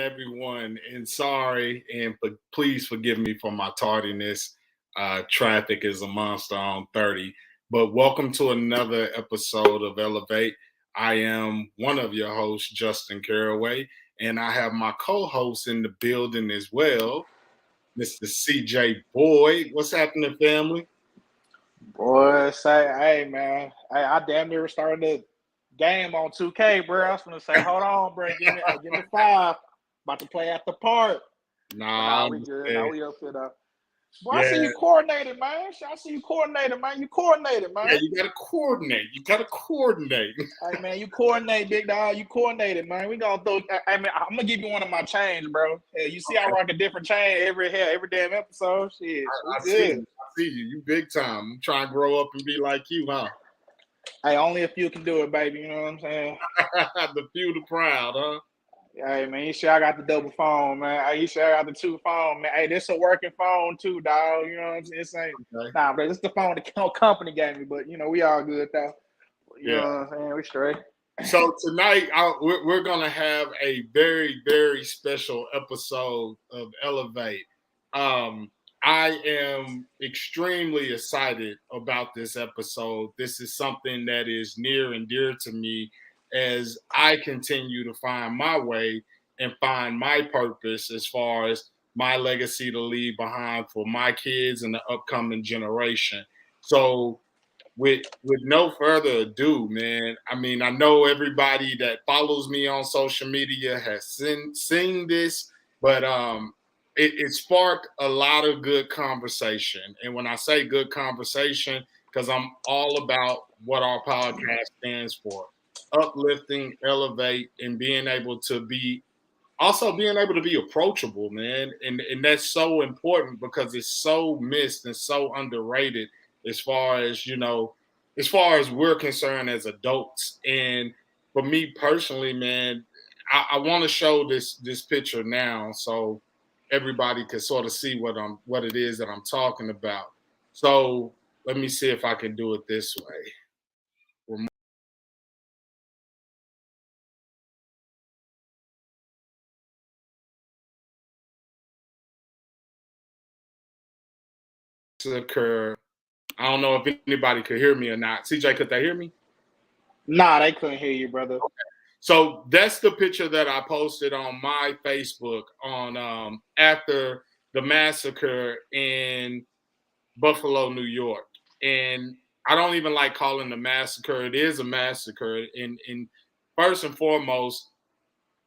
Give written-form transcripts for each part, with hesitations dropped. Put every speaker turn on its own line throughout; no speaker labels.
everyone, and sorry, and please forgive me for my tardiness. Traffic is a monster on 30. But welcome to another episode of ELEV8. I am one of your hosts, Justin Caraway, and I have my co-host in the building as well, Mr. CJ Boyd. What's happening, family?
Boy, hey man, I damn near started the game on 2K, bro. I was gonna say, hold on, bro, give me 5. About to play at the park.
Nah,
we good. Now we up here though. Boy,
yeah.
I see you coordinated, man. I see you coordinated, man. You coordinated, man.
Yeah, you gotta coordinate.
Hey man, you coordinate, big dog. You coordinated, man. We gonna throw. I'm gonna give you one of my chains, bro. Hey, you see, I rock a different chain every damn episode. Shit,
I see you. You big time. I'm trying to grow up and be like you, huh?
Hey, only a few can do it, baby. You know what I'm saying?
The few, the proud, huh?
Hey man, you sure I got the double phone, man? Hey, you sure I got the 2 phone, man? Hey, this a working phone too, dog. You know what I'm saying? This ain't nah, but this the phone the company gave me. But you know, we all good though. You know what I'm saying? We straight.
So tonight we're gonna have a very, very special episode of ELEV8. I am extremely excited about this episode. This is something that is near and dear to me as I continue to find my way and find my purpose as far as my legacy to leave behind for my kids and the upcoming generation. So with no further ado, man, I mean, I know everybody that follows me on social media has seen this, but it sparked a lot of good conversation. And when I say good conversation, because I'm all about what our podcast stands for. Uplifting, elevate, and being able to be approachable, man. And that's so important because it's so missed and so underrated as far as we're concerned as adults. And for me personally, man, I want to show this picture now so everybody can sort of see what it is that I'm talking about. So let me see if I can do it this way. Occur. I don't know if anybody could hear me or not. CJ, could they hear me?
Nah, they couldn't hear you, brother.
Okay. So that's the picture that I posted on my Facebook on after the massacre in Buffalo, New York. And I don't even like calling the massacre. It is a massacre. And first and foremost,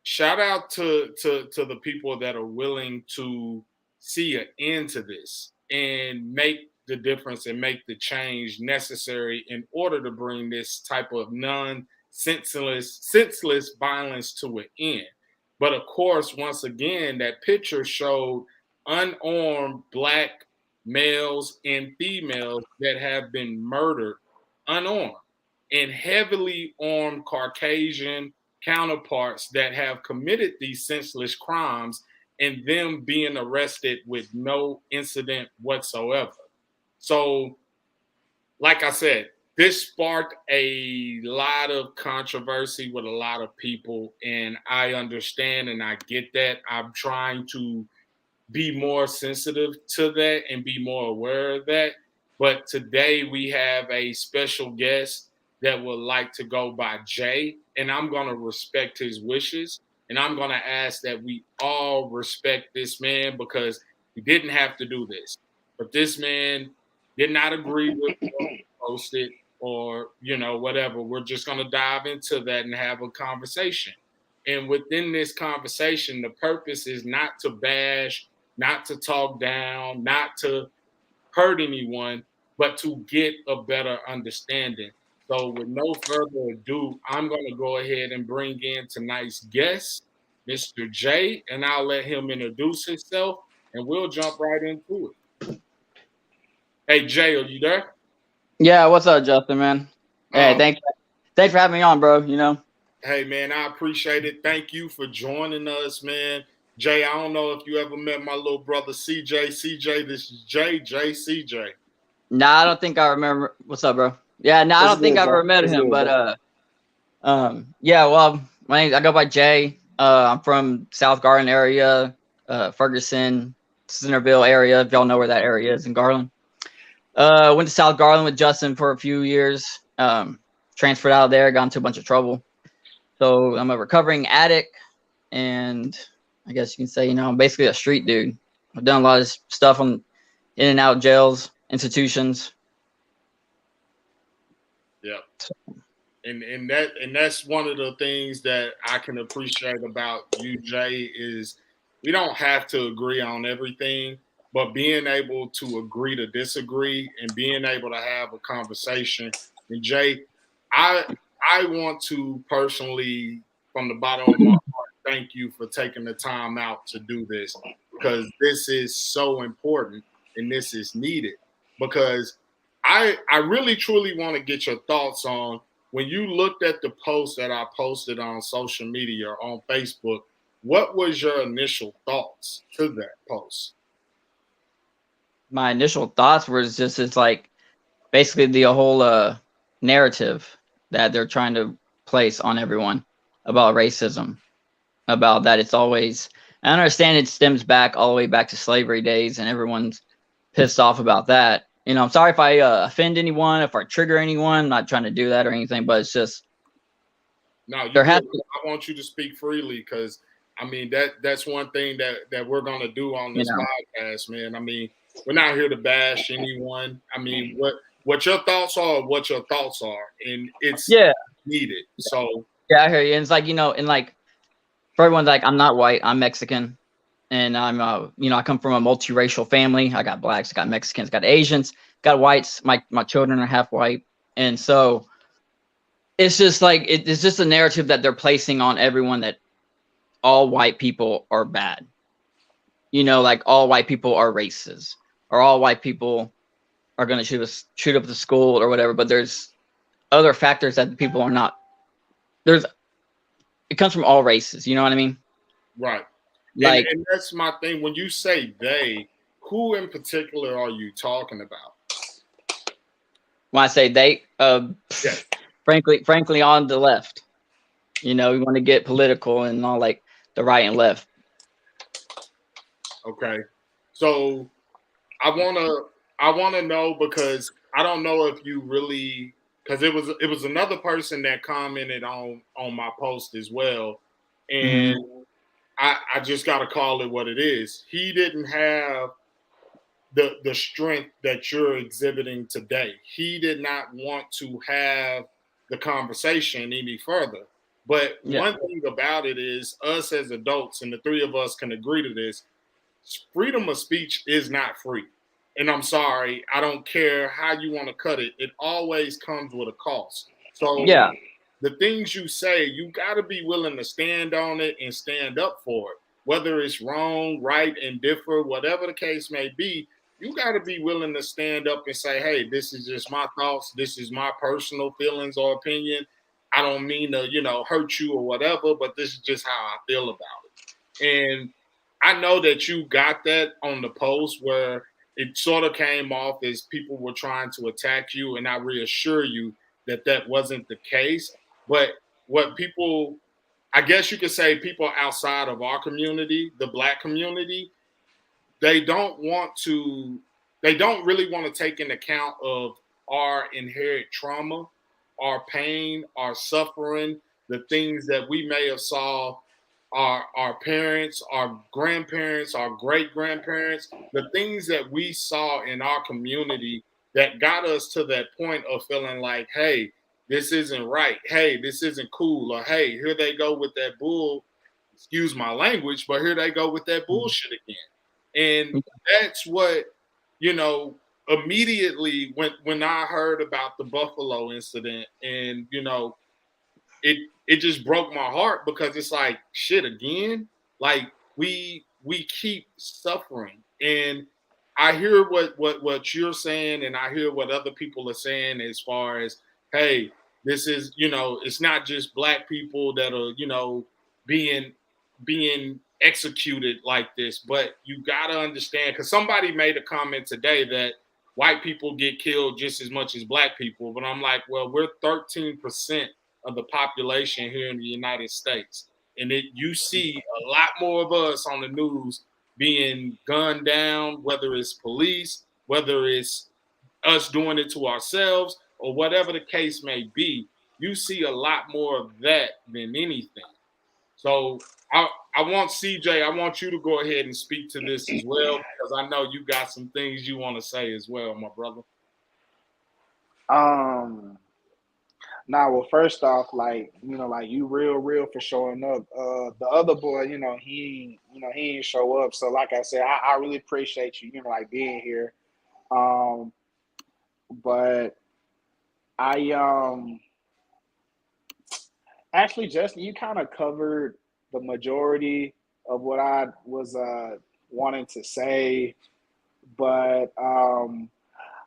shout out to the people that are willing to see an end to this and make the difference and make the change necessary in order to bring this type of senseless violence to an end. But of course, once again, that picture showed unarmed Black males and females that have been murdered unarmed, and heavily armed Caucasian counterparts that have committed these senseless crimes and them being arrested with no incident whatsoever. So, like I said, this sparked a lot of controversy with a lot of people, and I understand and I get that. I'm trying to be more sensitive to that and be more aware of that. But today we have a special guest that would like to go by Jay, and I'm going to respect his wishes. And I'm going to ask that we all respect this man because he didn't have to do this. But this man did not agree with what we posted or, whatever. We're just going to dive into that and have a conversation. And within this conversation, the purpose is not to bash, not to talk down, not to hurt anyone, but to get a better understanding. So with no further ado, I'm going to go ahead and bring in tonight's guest, Mr. Jay, and I'll let him introduce himself, and we'll jump right into it. Hey, Jay, are you there?
Yeah, what's up, Justin, man? Hey, thanks for having me on, bro,
Hey, man, I appreciate it. Thank you for joining us, man. Jay, I don't know if you ever met my little brother, CJ. CJ, this is Jay, CJ.
Nah, I don't think I remember. What's up, bro? Yeah, I don't think I ever met him, but yeah, well, I go by Jay. I'm from South Garland area, Ferguson, Centerville area. If y'all know where that area is in Garland. Went to South Garland with Justin for a few years. Transferred out of there, got into a bunch of trouble. So I'm a recovering addict, and I guess you can say, I'm basically a street dude. I've done a lot of stuff in and out jails, institutions.
Yeah. And that's one of the things that I can appreciate about you, Jay, is we don't have to agree on everything, but being able to agree to disagree and being able to have a conversation. And Jay, I want to personally, from the bottom of my heart, thank you for taking the time out to do this, because this is so important and this is needed. Because I really truly want to get your thoughts on, when you looked at the post that I posted on social media or on Facebook, what was your initial thoughts to that post?
My initial thoughts were just, it's like basically the whole narrative that they're trying to place on everyone about racism, about that it's always, I understand it stems back all the way back to slavery days, and everyone's pissed off about that. I'm sorry if I offend anyone, if I trigger anyone. I'm not trying to do that or anything, but it's just,
no, I want you to speak freely, because I mean that's one thing that we're gonna do on this podcast, man. I mean, we're not here to bash anyone. I mean, what your thoughts are, and it's needed. So
yeah, I hear you. And it's like, and like for everyone's like, I'm not white, I'm Mexican, and I'm I come from a multiracial family. I got blacks, I got Mexicans, got Asians, got whites. My children are half white, and so it's just like it's just a narrative that they're placing on everyone that all white people are bad. Like all white people are racist, or all white people are going to shoot up the school or whatever. But there's other factors that people are not. It comes from all races. You know what I mean?
Right. Like, and that's my thing. When you say they, who in particular are you talking about?
When I say they,
yes.
frankly, on the left, we want to get political and all, like the right and left.
Okay. So I wanna know, because I don't know if you really, because it was another person that commented on my post as well, and I just got to call it what it is. He didn't have the strength that you're exhibiting today. He did not want to have the conversation any further. But one thing about it is, us as adults, and the three of us can agree to this, freedom of speech is not free. And I'm sorry, I don't care how you want to cut it. It always comes with a cost. So the things you say, you got to be willing to stand on it and stand up for it. Whether it's wrong, right, and differ, whatever the case may be, you got to be willing to stand up and say, hey, this is just my thoughts. This is my personal feelings or opinion. I don't mean to, hurt you or whatever, but this is just how I feel about it. And I know that you got that on the post, where it sort of came off as people were trying to attack you. And I reassure you that wasn't the case. But what people, I guess you could say, people outside of our community, the Black community, they don't really want to take into account of our inherent trauma, our pain, our suffering, the things that we may have saw our parents, our grandparents, our great-grandparents, the things that we saw in our community that got us to that point of feeling like, hey, this isn't right. Hey, this isn't cool. Or, hey, here they go with that excuse my language, but here they go with that bullshit again. And that's what, immediately when I heard about the Buffalo incident, and, it just broke my heart, because it's like, shit, again, like we keep suffering. And I hear what you're saying, and I hear what other people are saying, as far as, hey, this is, it's not just Black people that are, being executed like this. But you got to understand, because somebody made a comment today that white people get killed just as much as Black people. But I'm like, well, we're 13% of the population here in the United States. and you see a lot more of us on the news being gunned down, whether it's police, whether it's us doing it to ourselves, or whatever the case may be. You see a lot more of that than anything. So I want CJ, I want you to go ahead and speak to this as well, because I know you got some things you want to say as well, my brother.
Nah, well, first off, like, like you real for showing up. The other boy, he ain't show up. So like I said, I really appreciate you, like being here. But I actually, Justin, you kind of covered the majority of what I was wanting to say. But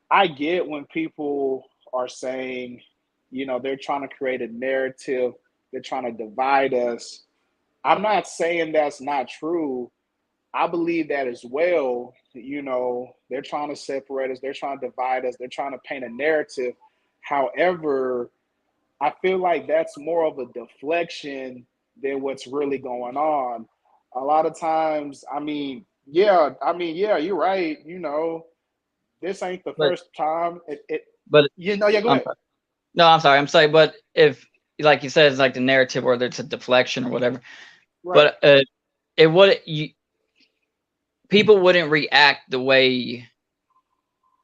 I get when people are saying, they're trying to create a narrative, they're trying to divide us. I'm not saying that's not true. I believe that as well. They're trying to separate us, they're trying to divide us, they're trying to paint a narrative. However, I feel like that's more of a deflection than what's really going on. A lot of times, yeah, you're right. This ain't the
But
first time.
but
Yeah, go
I'm
ahead.
sorry. No, I'm sorry. I'm saying, but if like you said, it's like the narrative, whether it's a deflection or whatever.
Right.
But it would people wouldn't react the way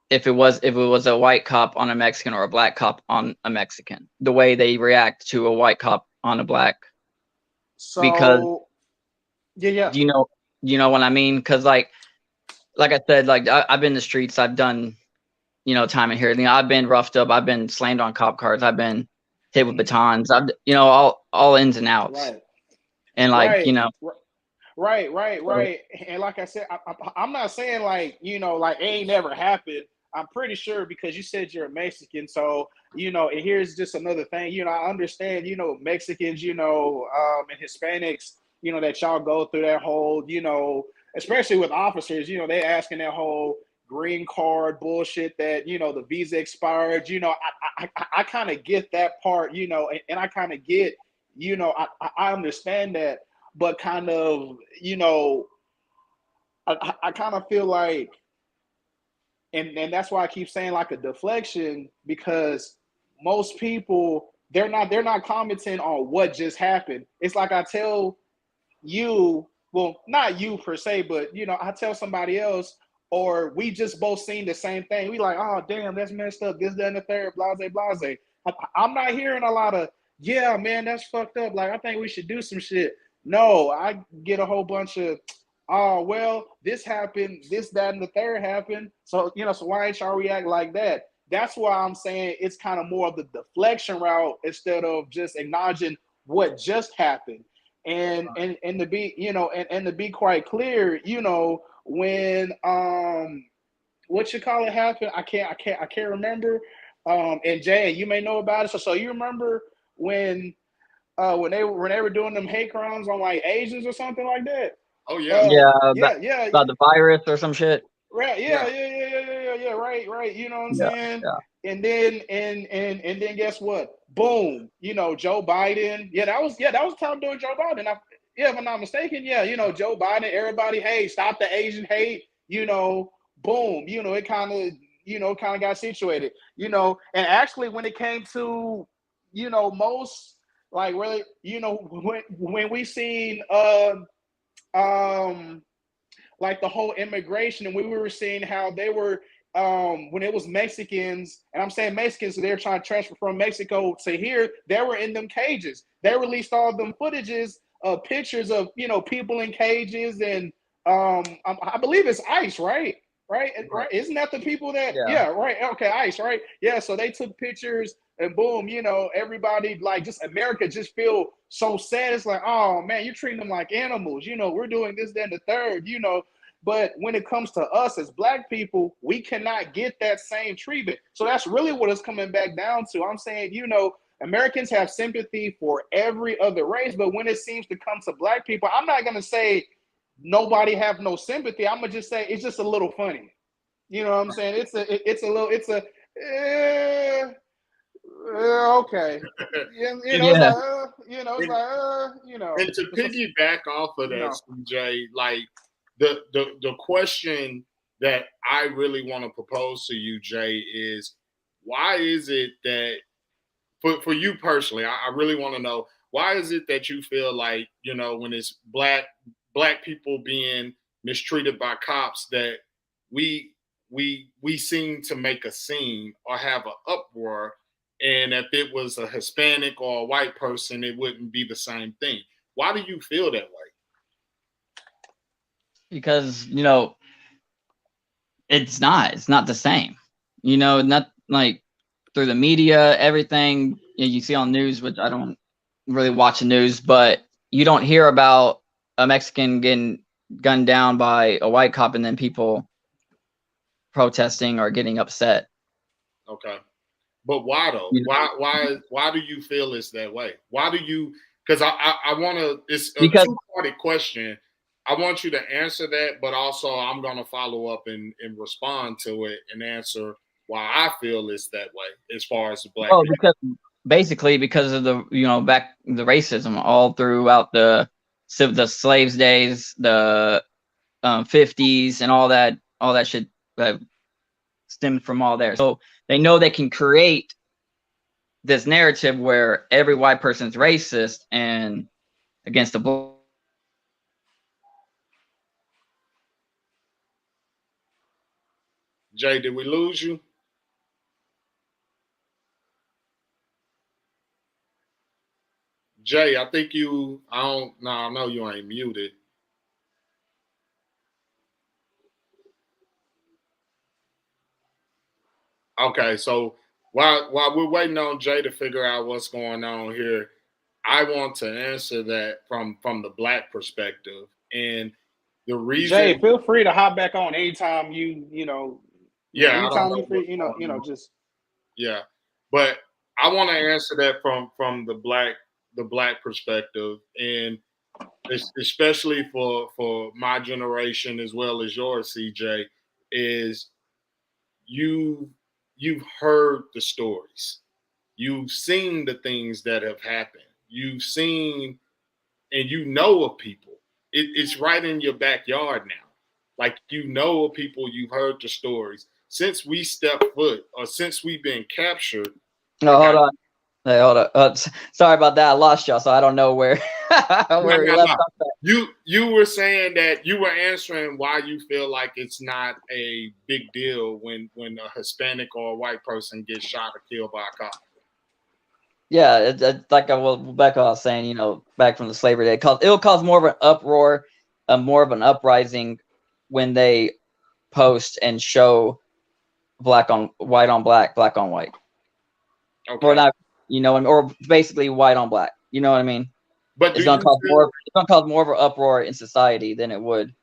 if it was a white cop on a Mexican or a black cop on a Mexican, the way they react to a white cop on a black. Because
So, yeah.
you know what I mean? Because like I said, like I've been in the streets, I've done time in here. I've been roughed up, I've been slammed on cop cars, I've been hit with batons, I've all ins and outs,
Right.
and like
Right.
so,
Right. And like I said, I'm not saying like, like it ain't never happened. I'm pretty sure because you said you're a Mexican. So, and here's just another thing, I understand, Mexicans, and Hispanics, that y'all go through that whole, especially with officers, they asking that whole green card bullshit that, the visa expired, I kind of get that part, and I kind of get, I understand that. But kind of, I kind of feel like, and that's why I keep saying like a deflection, because most people they're not commenting on what just happened. It's like I tell you, well, not you per se, but I tell somebody else, or we just both seen the same thing. We like, oh damn, that's messed up. This, that, and the third, blase. I'm not hearing a lot of, yeah, man, that's fucked up. Like, I think we should do some shit. No, I get a whole bunch of, oh, well, this happened, this, that, and the third happened. So, so why ain't y'all react like that? That's why I'm saying it's kind of more of the deflection route instead of just acknowledging what just happened. And to be, and to be quite clear, when what you call it happened, I can't remember. And Jay, you may know about it. So you remember when they were doing them hate crimes on like Asians or something like that?
Oh yeah.
About the virus or some shit.
Right. Yeah. Right. You know what I'm saying?
Yeah.
And then and then guess what? Boom. Joe Biden. Yeah, that was the time doing Joe Biden. If I'm not mistaken, yeah, Joe Biden, everybody, hey, stop the Asian hate, boom, it kind of got situated, and actually when it came to, most like really, when we seen like the whole immigration, and we were seeing how they were when it was Mexicans, and I'm saying Mexicans, so they're trying to transfer from Mexico to here, they were in them cages. They released all them footages of pictures of people in cages, and I believe it's ICE, right? Right? Isn't that the people that? Yeah, right. Okay, ICE, right? Yeah. So they took pictures, and boom, everybody, like, just America just feel so sad. It's like, oh man, you're treating them like animals. We're doing this, that, and the third. But when it comes to us as Black people, we cannot get that same treatment. So that's really what it's coming back down to. I'm saying, Americans have sympathy for every other race, but when it seems to come to Black people, I'm not going to say nobody have no sympathy. I'm going to just say it's just a little funny. You know what I'm saying? Okay. It's like,
And to piggyback off of that, CJ, like the question that I really want to propose to you, Jay, is why is it that for you personally, I really want to know why is it that you feel like, when it's black people being mistreated by cops that we seem to make a scene or have an uproar, and if it was a Hispanic or a white person, it wouldn't be the same thing. Why do you feel that way?
Because it's not the same. Not like through the media, everything you see on news, which I don't really watch the news, but you don't hear about a Mexican getting gunned down by a white cop and then people protesting or getting upset.
Okay. But why though? Why do you feel it's that way? Why do you? Because I want to. It's a two-parted question. I want you to answer that, but also I'm going to follow up and respond to it and answer why I feel it's that way as far as the black.
Oh, because of the the racism all throughout the slaves days, the 50s, and all that shit stemmed from all there. So they know they can create this narrative where every white person's racist and against the black.
Jay, did we lose you? Jay, I think I know you ain't muted. Okay, so while we're waiting on Jay to figure out what's going on here, I want to answer that from the black perspective. And the reason,
Jay, feel free to hop back on anytime anytime you free, just
yeah. But I want to answer that from the black perspective, and especially for my generation as well as yours, CJ, is you've heard the stories. You've seen the things that have happened. You've seen and of people. It's right in your backyard now. Like of people, you've heard the stories. Since we stepped foot or since we've been captured.
No, hold on. Hey, hold on. Sorry about that. I lost y'all, so I don't know where where we left off.
You were saying that you were answering why you feel like it's not a big deal when a Hispanic or a white person gets shot or killed by a cop.
Yeah, it's like Becca was saying, back from the slavery day, it'll cause more of an uproar, more of an uprising when they post and show white on black, black on white. Okay. Or not, or basically white on black. You know what I mean? But it's gonna cause more of an uproar in society than it would.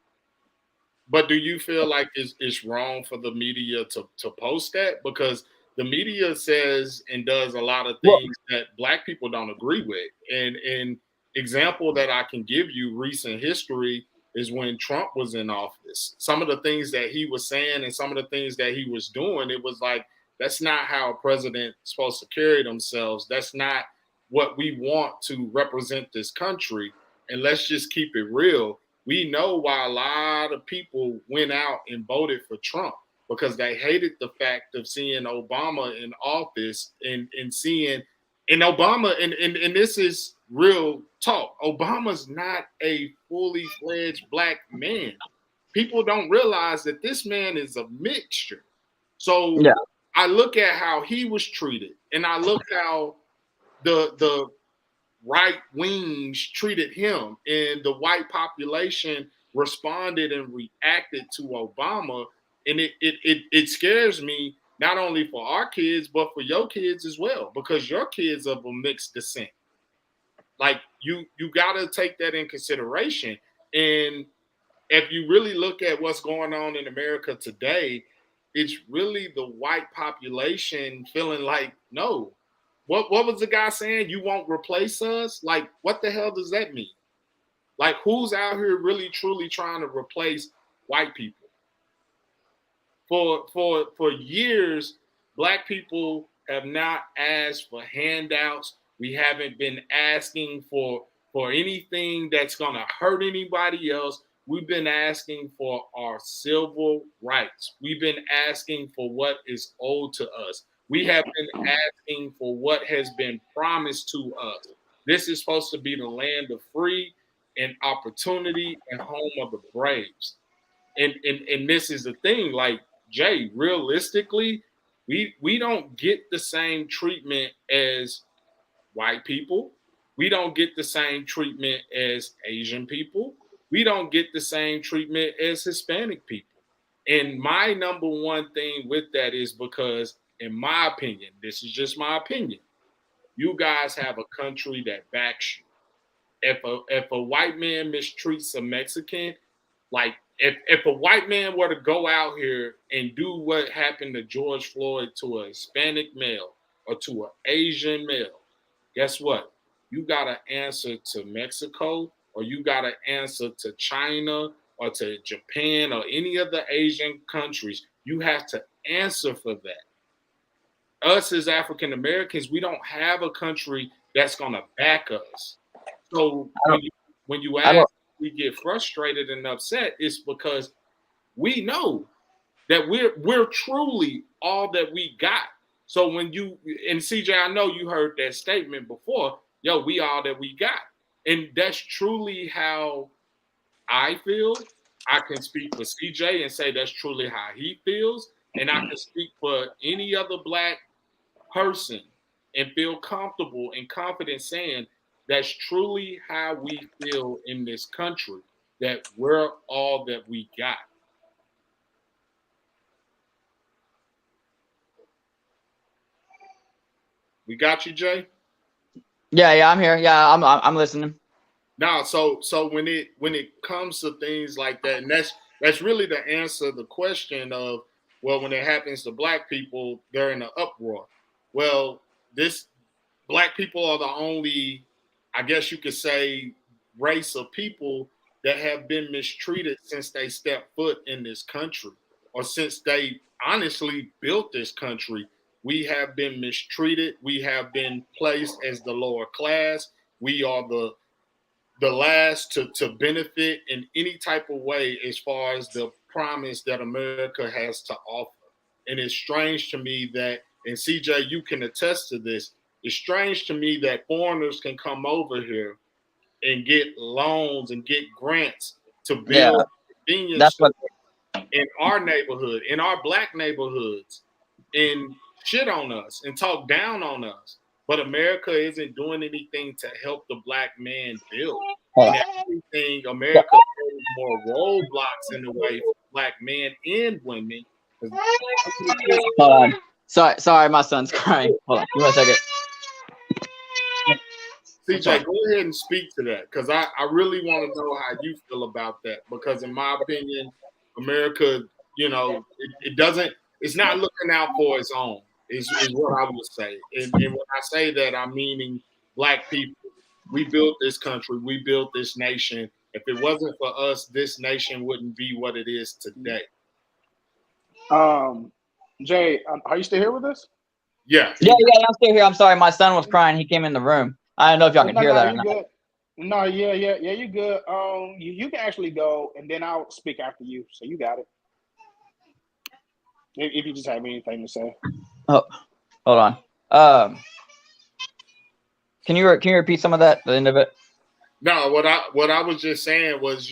But do you feel like it's wrong for the media to post that? Because the media says and does a lot of things that black people don't agree with. And an example that I can give you, recent history, is when Trump was in office. Some of the things that he was saying and some of the things that he was doing, it was like, that's not how a president is supposed to carry themselves. That's not what we want to represent this country. And let's just keep it real. We know why a lot of people went out and voted for Trump, because they hated the fact of seeing Obama in office and seeing, and Obama, and this is real talk, Obama's not a fully fledged black man. People don't realize that this man is a mixture. So yeah. I look at how he was treated, and I look how the right wings treated him, and the white population responded and reacted to Obama. And it scares me, not only for our kids, but for your kids as well, because your kids of a mixed descent. Like you got to take that in consideration. And if you really look at what's going on in America today, it's really the white population feeling like, no, what was the guy saying? You won't replace us? Like, what the hell does that mean? Like, who's out here really truly trying to replace white people? For years, black people have not asked for handouts. We haven't been asking for anything that's going to hurt anybody else. We've been asking for our civil rights. We've been asking for what is owed to us. We have been asking for what has been promised to us. This is supposed to be the land of free and opportunity and home of the braves. And this is the thing, like Jay, realistically, we don't get the same treatment as white people. We don't get the same treatment as Asian people. We don't get the same treatment as Hispanic people. And my number one thing with that is because, in my opinion, this is just my opinion, you guys have a country that backs you. If a white man mistreats a Mexican, like if a white man were to go out here and do what happened to George Floyd to a Hispanic male or to an Asian male, guess what? You got to answer to Mexico, or you got to answer to China or to Japan or any of the Asian countries. You have to answer for that. Us as African Americans, we don't have a country that's going to back us. So when you ask, we get frustrated and upset, it's because we know that we're truly all that we got. So when you, and CJ, I know you heard that statement before, yo, we all that we got. And that's truly how I feel. I can speak for CJ and say that's truly how he feels. And I can speak for any other black person and feel comfortable and confident saying that's truly how we feel in this country, that we're all that we got. We got you, Jay?
Yeah, I'm here. Yeah, I'm listening.
No, so when it comes to things like that, and that's really the answer the question of, well, when it happens to black people, they're in an uproar. Well, this black people are the only, I guess you could say, race of people that have been mistreated since they stepped foot in this country, or since they honestly built this country. We have been mistreated. We have been placed as the lower class. We are the last to benefit in any type of way as far as the promise that America has to offer. And it's strange to me that, and CJ, you can attest to this, it's strange to me that foreigners can come over here and get loans and get grants to build convenience stores in our neighborhood, in our black neighborhoods, and shit on us and talk down on us. But America isn't doing anything to help the black man build. And everything, America puts more roadblocks in the way for black men and women.
Hold on. Sorry, my son's crying. Hold on, give me a second.
CJ, go ahead and speak to that, because I really want to know how you feel about that. Because in my opinion, America, it doesn't, it's not looking out for its own, is what I would say. And when I say that, I'm meaning black people. We built this country, we built this nation. If it wasn't for us, this nation wouldn't be what it is today.
Jay, are you still here with us?
Yeah,
I'm still here. I'm sorry, my son was crying. He came in the room. I don't know if y'all can hear that or not.
Good. No, yeah, you good. You can actually go, and then I'll speak after you. So you got it. If you just have anything to say.
Oh, hold on. Can you repeat some of that? The end of it.
No, what I was just saying was,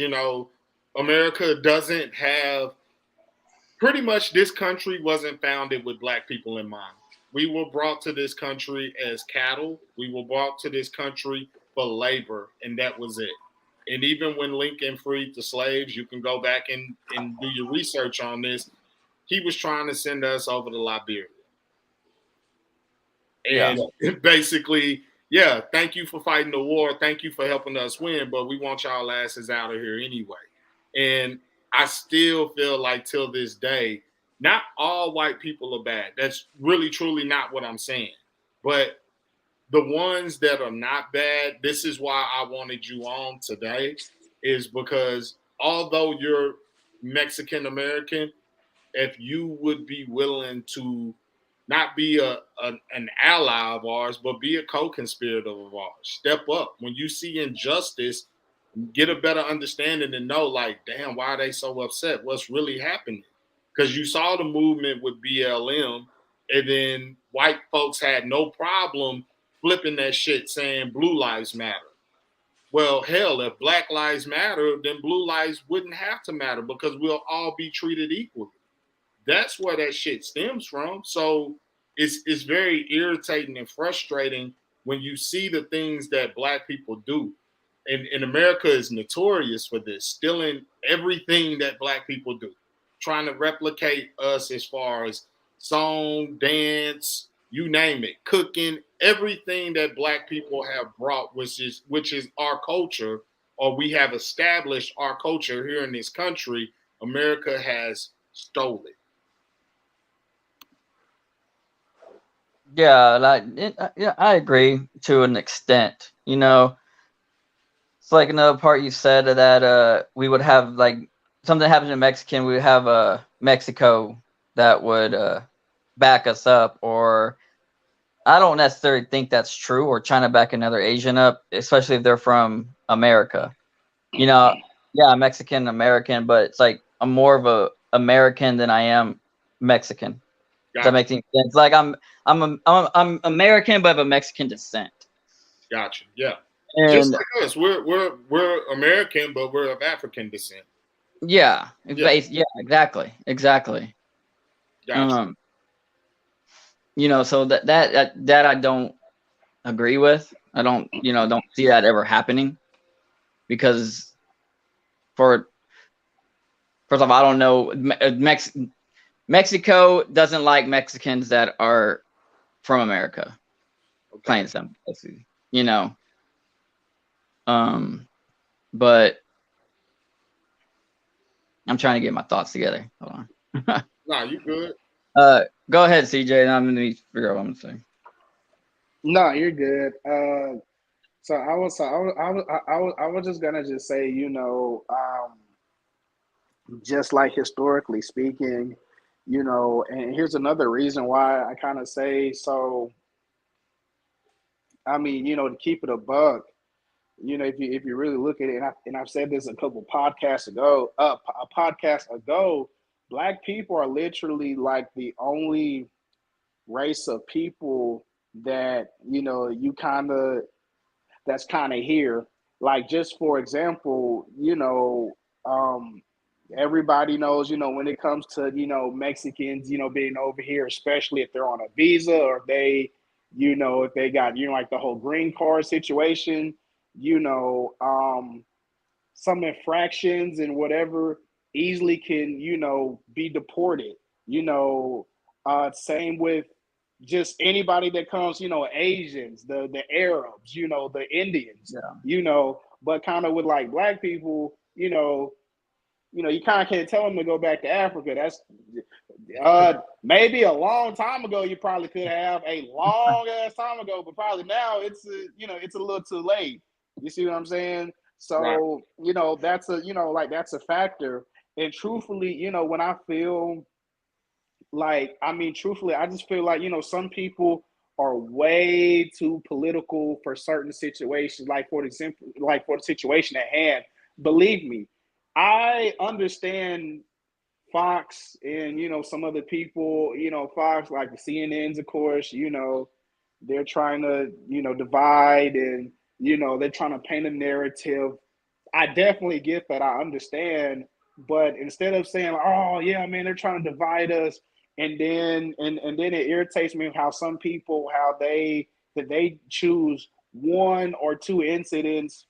America doesn't have, pretty much this country wasn't founded with black people in mind. We were brought to this country as cattle. We were brought to this country for labor, and that was it. And even when Lincoln freed the slaves, you can go back and do your research on this. He was trying to send us over to Liberia. And basically, yeah, thank you for fighting the war. Thank you for helping us win, but we want y'all asses out of here anyway. And I still feel like till this day, not all white people are bad. That's really, truly not what I'm saying. But the ones that are not bad, this is why I wanted you on today, is because although you're Mexican American, if you would be willing to not be an ally of ours, but be a co-conspirator of ours. Step up when you see injustice. Get a better understanding and know, like, damn, why are they so upset? What's really happening? Because you saw the movement with BLM, and then white folks had no problem flipping that shit, saying blue lives matter. Well, hell, if black lives matter, then blue lives wouldn't have to matter because we'll all be treated equally. That's where that shit stems from. So it's very irritating and frustrating when you see the things that black people do. And America is notorious for this, stealing everything that black people do, trying to replicate us as far as song, dance, you name it, cooking, everything that black people have brought, which is our culture, or we have established our culture here in this country. America has stolen.
Yeah, yeah, I agree to an extent. You know, it's like another part you said that we would have like something happens in Mexican, we would have Mexico that would back us up, or I don't necessarily think that's true, or China back another Asian up, especially if they're from America. You know, yeah, Mexican American, but it's like I'm more of a American than I am Mexican. Does that make any sense? Like I'm American but of Mexican descent.
Gotcha. Yeah. Just
And
like us, we're American, but we're of African descent.
yeah, exactly.
Gotcha.
You know, so that I don't agree with. I don't see that ever happening, because first off, I don't know, Mexico doesn't like Mexicans that are from America. Okay. Plain simple, you know. But I'm trying to get my thoughts together. Hold
on. Nah, you good.
Go ahead, CJ. I'm gonna need to figure out what I'm saying.
No, you're good. So I was just gonna just say, you know, just like historically speaking, you know, and here's another reason why I kind of say so. I mean, you know, to keep it a buck, you know, if you really look at it, and I've said this a couple podcasts ago, a podcast ago, black people are literally like the only race of people that, you know, that's kind of here. Like, just for example, you know, everybody knows, you know, when it comes to, you know, Mexicans, you know, being over here, especially if they're on a visa, or if they, you know, if they got, you know, like the whole green card situation, you know, some infractions and whatever easily can, you know, be deported, you know. Same with just anybody that comes, you know, Asians, the Arabs, you know, the Indians, you know. But kind of with like black people, you know, you kind of can't tell them to go back to Africa. That's maybe a long time ago. You probably could have a long ass time ago, but probably now it's you know, it's a little too late. You see what I'm saying? So right. You know, that's a, you know, like that's a factor. And truthfully, you know, when I feel like, I mean, truthfully, I just feel like, you know, some people are way too political for certain situations, like for the situation at hand. Believe me, I understand Fox and, you know, some other people, you know, Fox, like the CNNs, of course, you know, they're trying to, you know, divide, and, you know, they're trying to paint a narrative. I definitely get that. I understand. But instead of saying, oh, yeah, man, they're trying to divide us, and then it irritates me how some people, how they choose one or two incidents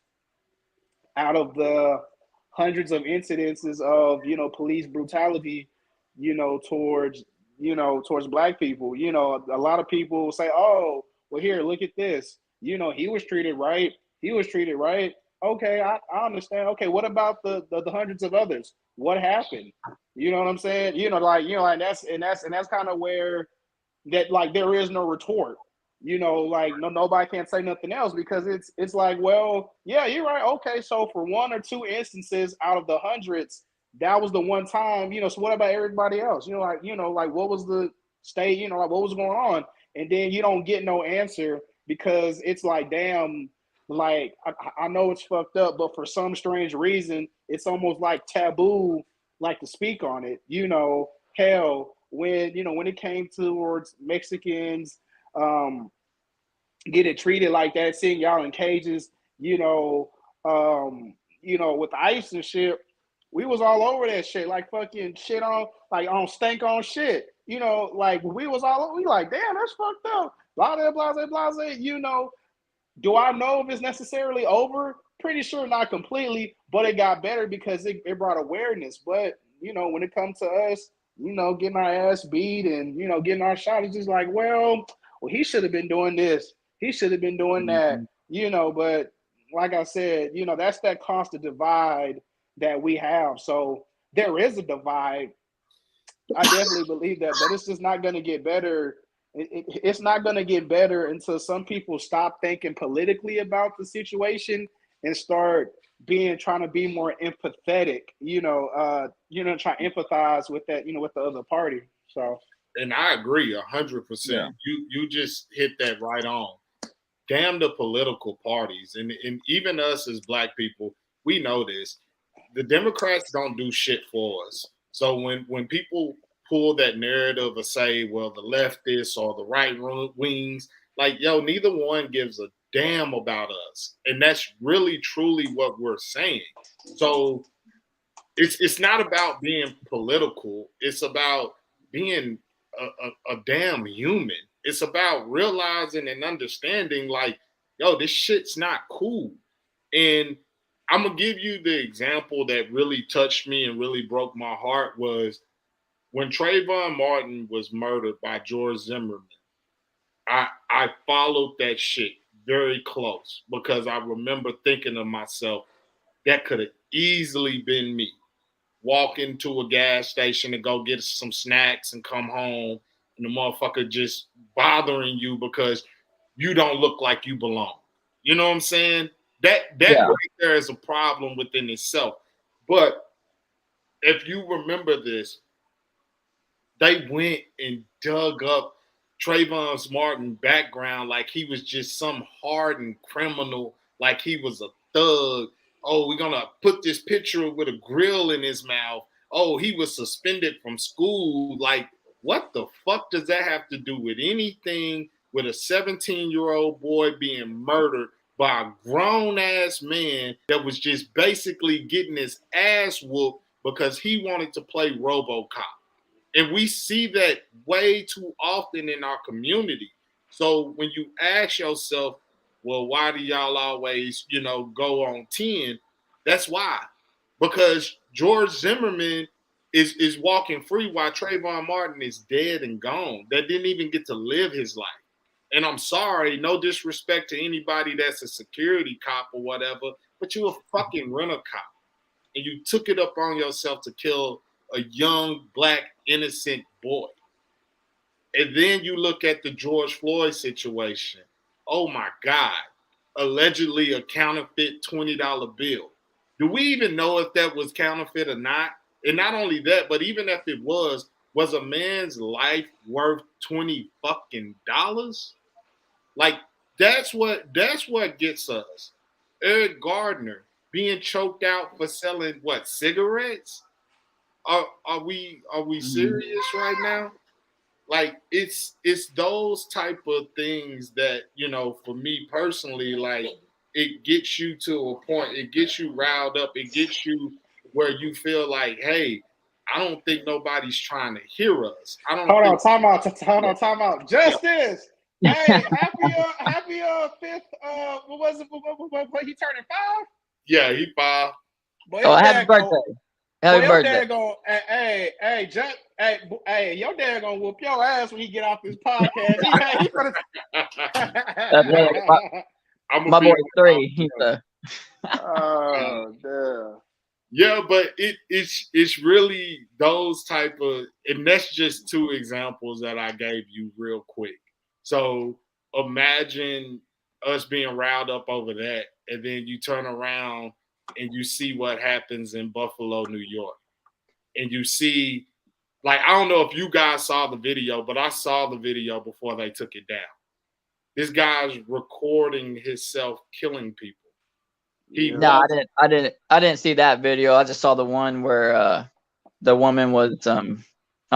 out of the hundreds of incidences of, you know, police brutality, you know, towards black people. You know, a lot of people say, oh, well, here, look at this, you know, he was treated right, okay, I understand. Okay, what about the hundreds of others? What happened? You know what I'm saying? You know, like that's kind of where that, like, there is no retort. You know, like nobody can't say nothing else, because it's like, well, yeah, you're right. Okay, so for one or two instances out of the hundreds, that was the one time. You know, so what about everybody else? You know, like what was the stay, you know, like what was going on? And then you don't get no answer because it's like, damn, like I know it's fucked up, but for some strange reason, it's almost like taboo, like to speak on it. You know, hell, when it came towards Mexicans, getting treated like that, seeing y'all in cages, with ICE and shit, we was all over that shit, like fucking shit on, like on stank on shit. Like we was all over, we like, damn, that's fucked up. Blah, blah, blah, blah, blah. Do I know if it's necessarily over? Pretty sure not completely, but it got better because it brought awareness. But, when it comes to us, getting our ass beat and, getting our shot, it's just like, well, he should have been doing this. He should have been doing that, but like I said, that's that constant divide that we have. So there is a divide. I definitely believe that, but it's just not going to get better. It's not going to get better until some people stop thinking politically about the situation and start trying to be more empathetic, try to empathize with that, with the other party. So,
and I agree 100%.
Yeah.
You just hit that right on. Damn the political parties, and even us as Black people, we know this. The Democrats don't do shit for us. So when people pull that narrative of say, well, the leftists or the right wings, like, yo, neither one gives a damn about us. And that's really, truly what we're saying. So it's not about being political. It's about being a damn human. It's about realizing and understanding, like, yo, this shit's not cool. And I'm going to give you the example that really touched me and really broke my heart was when Trayvon Martin was murdered by George Zimmerman. I followed that shit very close because I remember thinking to myself, that could have easily been me. Walk into a gas station to go get some snacks and come home, and the motherfucker just bothering you because you don't look like you belong. You know what I'm saying? That right there is a problem within itself. But if you remember this, they went and dug up Trayvon Martin's background like he was just some hardened criminal, like he was a thug. Oh, we're gonna put this picture with a grill in his mouth. Oh, he was suspended from school. Like, what the fuck does that have to do with anything with a 17-year-old boy being murdered by a grown-ass man that was just basically getting his ass whooped because he wanted to play RoboCop? And we see that way too often in our community. So when you ask yourself, well, why do y'all always, go on 10? That's why. Because George Zimmerman is walking free while Trayvon Martin is dead and gone. That didn't even get to live his life. And I'm sorry, no disrespect to anybody that's a security cop or whatever, but you a fucking rent-a-cop. And you took it up on yourself to kill a young, Black, innocent boy. And then you look at the George Floyd situation. Oh my God. Allegedly a counterfeit $20 bill. Do we even know if that was counterfeit or not? And not only that, but even if it was a man's life worth $20 fucking dollars? Like, that's what gets us. Eric Gardner being choked out for selling what, cigarettes? Are we serious right now? Like, it's those type of things that, for me personally, like, it gets you to a point, it gets you riled up, it gets you where you feel like, hey, I don't think nobody's trying to hear us. I don't
Hold
think
on, time out. Justice. Hey, happy fifth. What was it? What he turning 5?
Yeah, he 5.
Boy,
happy birthday. Happy birthday. Hey, your dad gonna whoop your ass when he get off this podcast. My boy 3.
Oh, damn.
Yeah, but it's really those type of, and that's just 2 examples that I gave you real quick. So imagine us being riled up over that, and then you turn around and you see what happens in Buffalo, New York, and you see Like, I don't know if you guys saw the video, but I saw the video before they took it down. This guy's recording himself killing people.
No, I didn't see that video. I just saw the one where the woman was I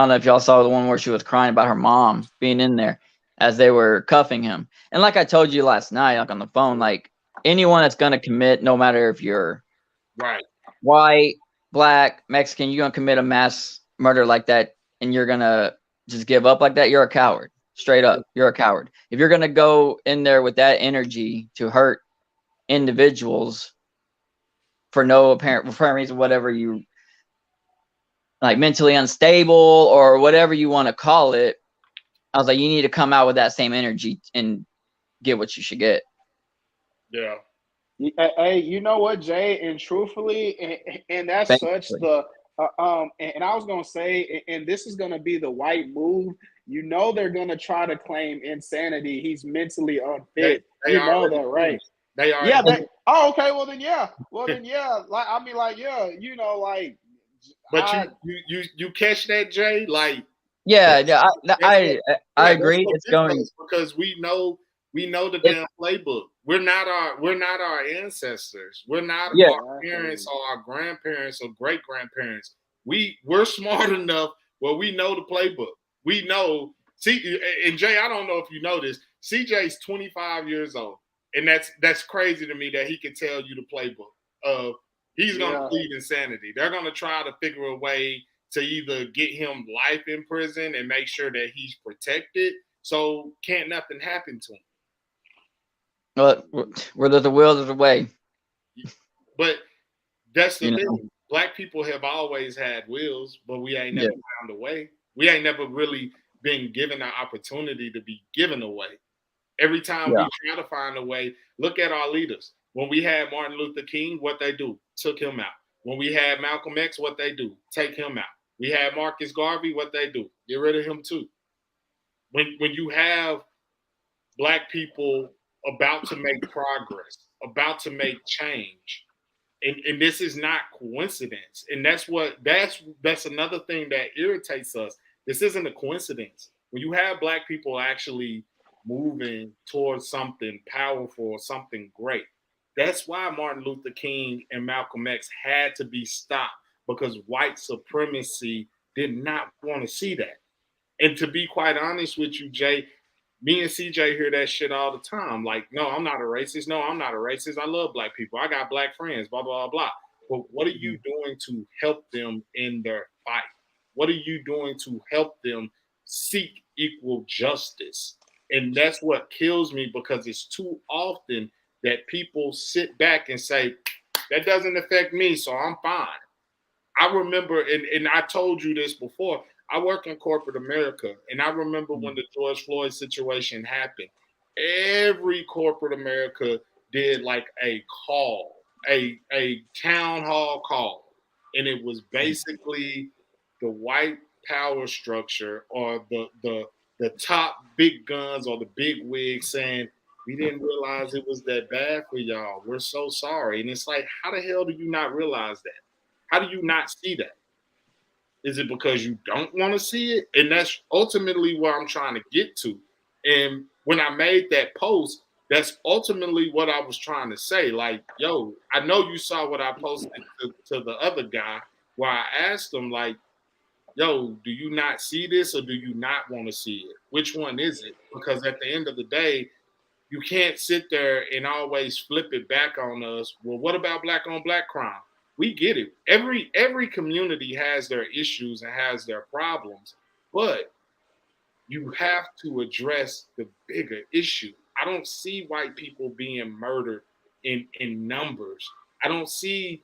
don't know if y'all saw the one where she was crying about her mom being in there as they were cuffing him. And like I told you last night, like on the phone, like anyone that's gonna commit, no matter if you're
right,
white, black, Mexican, you're gonna commit a mass murder like that and you're gonna just give up like that, you're a coward. Straight up, you're a coward. If you're gonna go in there with that energy to hurt individuals for no apparent reason, whatever you like, mentally unstable or whatever you want to call it, I was like, you need to come out with that same energy and get what you should get.
Yeah.
Hey, you know what, Jay? And truthfully, and that's
Basically.
such the and I was gonna say, and this is gonna be the white move. You know they're gonna try to claim insanity. He's mentally unfit.
They
you know that, right?
They are.
Yeah. Oh, okay. Well then, yeah. Like I mean, like yeah. You know, like.
But you catch that, Jay? Like.
Yeah. I agree. It's going
because we know the damn playbook. We're not our ancestors. We're not our parents or our grandparents or great grandparents. We're smart enough where we know the playbook. We know. See, and Jay, I don't know if you know this. CJ's 25 years old, and that's crazy to me that he can tell you the playbook. He's gonna plead insanity. They're gonna try to figure a way to either get him life in prison and make sure that he's protected, so can't nothing happen to him.
Well, where there's a will, there's a way.
But that's the thing. Black people have always had wills, but we ain't never found a way. We ain't never really been given an opportunity to be given a way. Every time we try to find a way, look at our leaders. When we had Martin Luther King, what they do? Took him out. When we had Malcolm X, what they do? Take him out. We had Marcus Garvey, what they do? Get rid of him too. When you have Black people about to make progress, about to make change, and this is not coincidence. And that's another thing that irritates us. This isn't a coincidence. When you have Black people actually moving towards something powerful or something great, that's why Martin Luther King and Malcolm X had to be stopped, because white supremacy did not want to see that. And to be quite honest with you, Jay, me and CJ hear that shit all the time. Like, no, I'm not a racist. No, I'm not a racist. I love Black people. I got Black friends, blah, blah, blah. But what are you doing to help them in their fight? What are you doing to help them seek equal justice? And that's what kills me, because it's too often that people sit back and say, that doesn't affect me, so I'm fine. I remember, and I told you this before, I work in corporate America, and I remember when the George Floyd situation happened, every corporate America did like a call, a town hall call, and it was basically the white power structure or the top big guns or the big wigs saying, we didn't realize it was that bad for y'all. We're so sorry. And it's like, how the hell do you not realize that? How do you not see that? Is it because you don't want to see it? And that's ultimately where I'm trying to get to. And when I made that post, that's ultimately what I was trying to say. Like, yo, I know you saw what I posted to the other guy, where I asked him, like, yo, do you not see this or do you not want to see it? Which one is it? Because at the end of the day, you can't sit there and always flip it back on us. Well, what about Black on Black crime? We get it. Every community has their issues and has their problems, but you have to address the bigger issue. I don't see white people being murdered in numbers. I don't see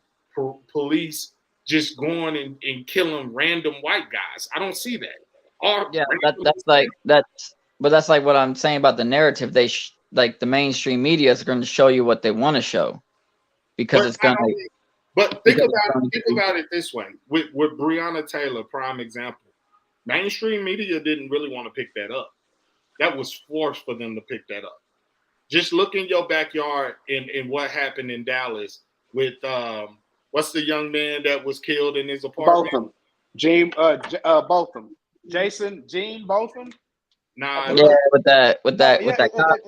police just going and killing random white guys. I don't see that.
that's like what I'm saying about the narrative. Like the mainstream media is going to show you what they want to show, because it's going to.
But think about it this way. With Breonna Taylor, prime example, mainstream media didn't really want to pick that up. That was forced for them to pick that up. Just look in your backyard in what happened in Dallas with what's the young man that was killed in his apartment?
Gene, Botham, Jason, Gene Botham.
Nah,
Yeah, with that cop,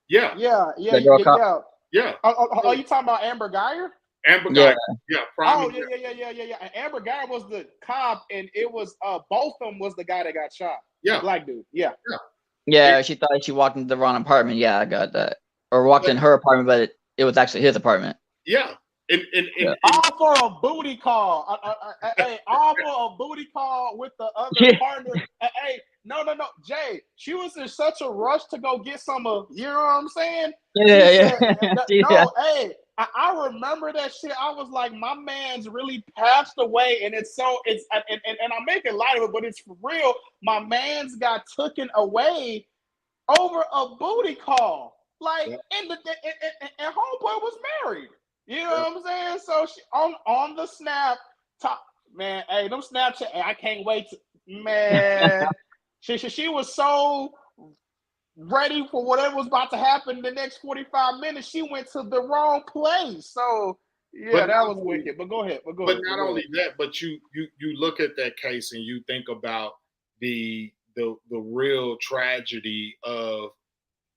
yeah,
that girl cop.
yeah.
Are you talking about Amber Geyer?
Amber
Yeah.
Geyer, yeah,
Oh yeah. And Amber Geyer was the cop, and it was Botham was the guy that got shot.
yeah,
The black dude. Yeah.
Yeah, she thought she walked into the wrong apartment. Yeah, I got that. Or walked in her apartment, but it was actually his apartment.
yeah.
All for a booty call. All for a booty call with the other partner. Hey, no. Jay, she was in such a rush to go get some of, you know what I'm saying?
Yeah.
No, hey, I remember that shit. I was like, my man's really passed away, and and I'm making light of it, but it's for real. My man's got taken away over a booty call. Like, and homeboy was married. You know what I'm saying? So she on the snap, man. Hey, them Snapchat. Hey, I can't wait to, man. she was so ready for whatever was about to happen in the next 45 minutes. She went to the wrong place. So yeah, that was wicked. But go ahead.
But not only that, but you look at that case and you think about the real tragedy of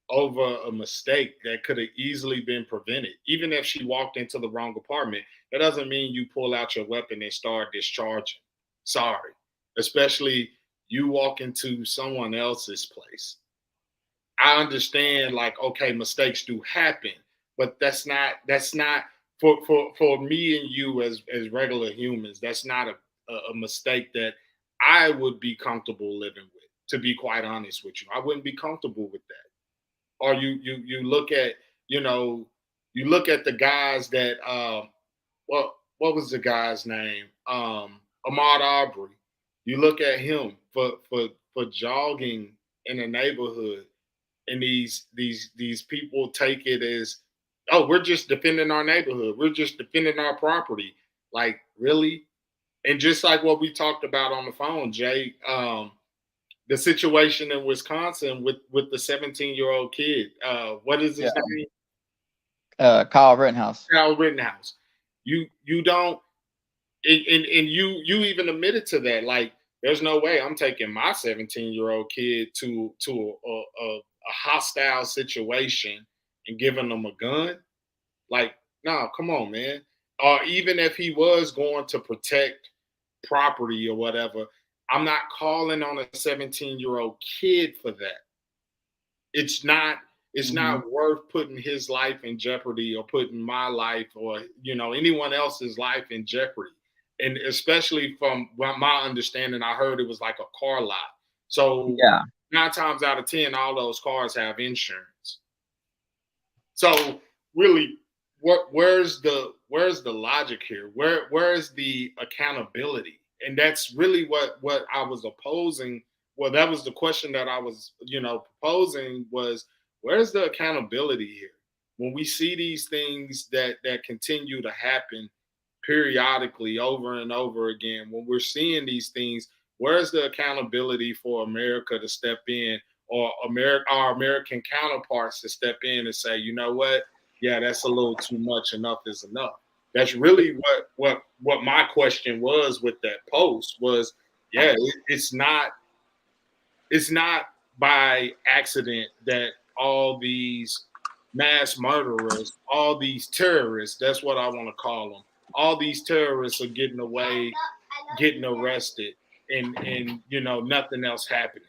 over a mistake that could have easily been prevented. Even if she walked into the wrong apartment, that doesn't mean you pull out your weapon and start discharging. Sorry. Especially you walk into someone else's place. I understand, like, okay, mistakes do happen, but that's not for me and you as regular humans, that's not a mistake that I would be comfortable living with, to be quite honest with you. I wouldn't be comfortable with that. Or you look at, you look at the guys that what was the guy's name? Ahmaud Arbery. You look at him for jogging in a neighborhood, and these people take it as, oh, we're just defending our neighborhood. We're just defending our property. Like, really? And just like what we talked about on the phone, Jay, the situation in Wisconsin with the 17-year-old kid. What is his name?
Kyle Rittenhouse.
Kyle Rittenhouse. You don't, and you even admitted to that. Like, there's no way I'm taking my 17-year-old kid to a hostile situation and giving them a gun. Like, no, come on, man. Or even if he was going to protect property or whatever, I'm not calling on a 17-year-old kid for that. It's not worth putting his life in jeopardy, or putting my life, or anyone else's life in jeopardy. And especially from my understanding, I heard it was like a car lot. So 9 times out of 10, all those cars have insurance. So really, where's the logic here? Where is the accountability? And that's really what I was opposing. Well, that was the question that I was, proposing, was, where's the accountability here? When we see these things that continue to happen periodically over and over again, when we're seeing these things, where's the accountability for America to step in, or our American counterparts to step in and say, you know what? Yeah, that's a little too much. Enough is enough. That's really what my question was with that post was, yeah, it's not by accident that all these mass murderers, all these terrorists, that's what I want to call them, all these terrorists are getting away, getting arrested, and nothing else happening.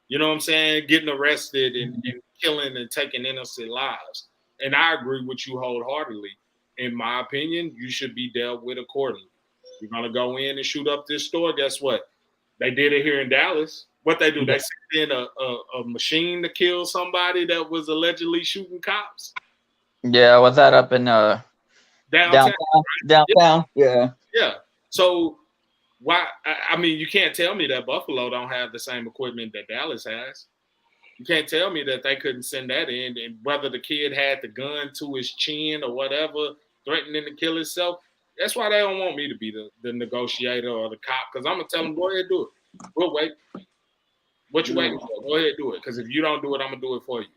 You know what I'm saying? Getting arrested and killing and taking innocent lives. And I agree with you wholeheartedly. In my opinion, you should be dealt with accordingly. You're going to go in and shoot up this store. Guess what? They did it here in Dallas. What they do? They sent in a machine to kill somebody that was allegedly shooting cops.
Yeah, was that up in downtown? Downtown? Yeah.
Yeah. So why? I mean, you can't tell me that Buffalo don't have the same equipment that Dallas has. You can't tell me that they couldn't send that in, and whether the kid had the gun to his chin or whatever, threatening to kill himself. That's why they don't want me to be the negotiator or the cop, because I'm going to tell them, go ahead and do it. We'll wait. What you waiting for? Go ahead and do it, because if you don't do it, I'm going to do it for you.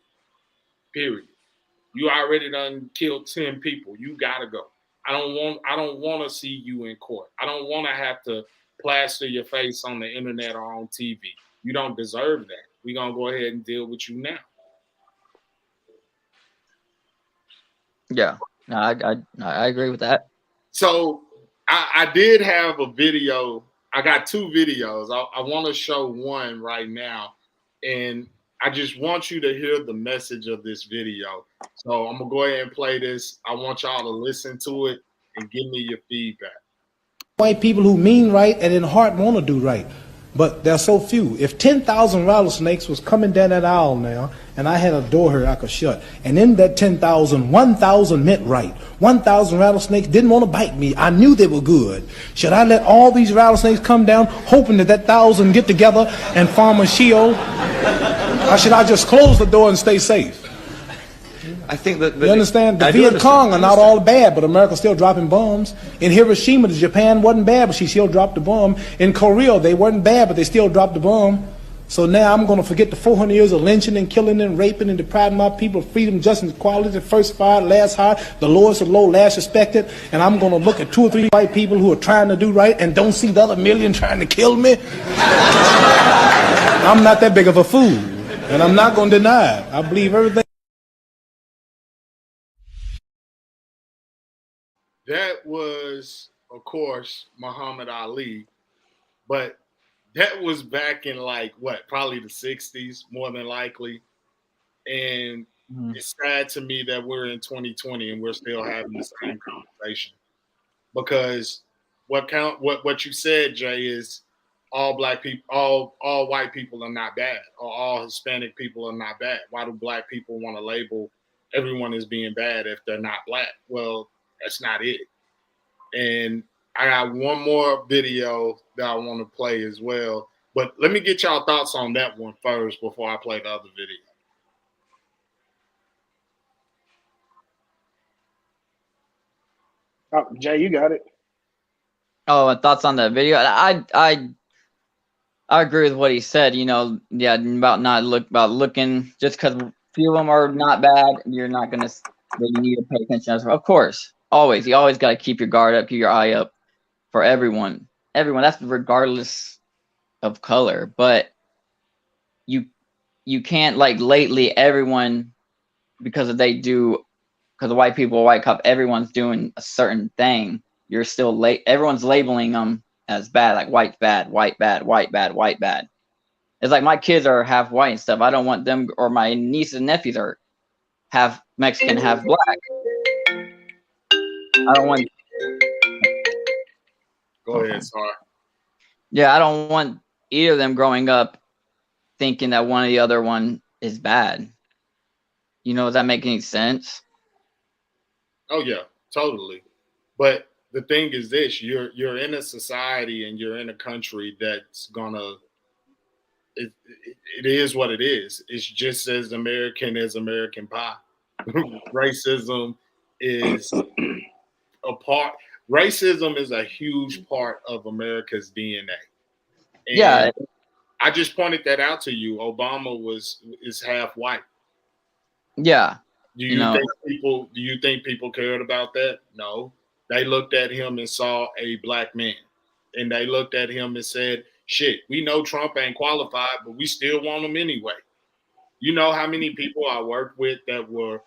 Period. You already done killed 10 people. You got to go. I don't want to see you in court. I don't want to have to plaster your face on the internet or on TV. You don't deserve that. We're gonna go ahead and deal with you now.
Yeah, no, I agree with that.
So I did have a video. I got two videos. I want to show one right now, and I just want you to hear the message of this video. So I'm gonna go ahead and play this. I want y'all to listen to it and give me your feedback.
White people who mean right and in heart want to do right, but they're so few. If 10,000 rattlesnakes was coming down that aisle now, and I had a door here I could shut, and in that 10,000, 1,000 meant right. 1,000 rattlesnakes didn't want to bite me. I knew they were good. Should I let all these rattlesnakes come down, hoping that 1,000 get together and form a shield? Or should I just close the door and stay safe?
I think that
you understand? The Viet Cong are not all bad, but America's still dropping bombs. In Hiroshima, the Japan wasn't bad, but she still dropped the bomb. In Korea, they weren't bad, but they still dropped the bomb. So now I'm going to forget the 400 years of lynching and killing and raping and depriving my people of freedom, justice, and equality. First fired, last hired, the lowest of low, last respected. And I'm going to look at 2 or 3 white people who are trying to do right and don't see the other million trying to kill me. I'm not that big of a fool, and I'm not going to deny it. I believe everything.
That was, of course, Muhammad Ali, but that was back in like what, probably the 60s, more than likely. And it's sad to me that we're in 2020 and we're still having the same conversation. Because what you said, Jay, is all black people, all white people are not bad, or all Hispanic people are not bad. Why do black people want to label everyone as being bad if they're not black? Well, that's not it. And I got one more video that I want to play as well. But let me get y'all thoughts on that one first before I play the other video.
Oh, Jay, you got it.
Oh, thoughts on the video? I agree with what he said. You know, yeah, about looking. Just because a few of them are not bad, you're not gonna. You need to pay attention. Of course, always. You always got to keep your guard up, keep your eye up for everyone. Everyone. That's regardless of color. But you can't, like, lately everyone, because of white people, white cop, everyone's doing a certain thing. You're still late. Everyone's labeling them as bad, like white bad, white bad, white bad, white bad. It's like my kids are half white and stuff. I don't want them, or my nieces and nephews are half Mexican, half black. I don't want.
Go ahead, sorry.
Yeah, I don't want either of them growing up thinking that one or the other one is bad. You know, does that make any sense?
Oh yeah, totally. But the thing is this: you're in a society and you're in a country that's gonna. It is what it is. It's just as American as American pie. Racism is a part. Racism is a huge part of America's DNA. And
yeah,
I just pointed that out to you. Obama is half white.
Yeah.
Do you think people cared about that? No. They looked at him and saw a black man. And they looked at him and said, shit, we know Trump ain't qualified, but we still want him anyway. You know how many people I worked with that were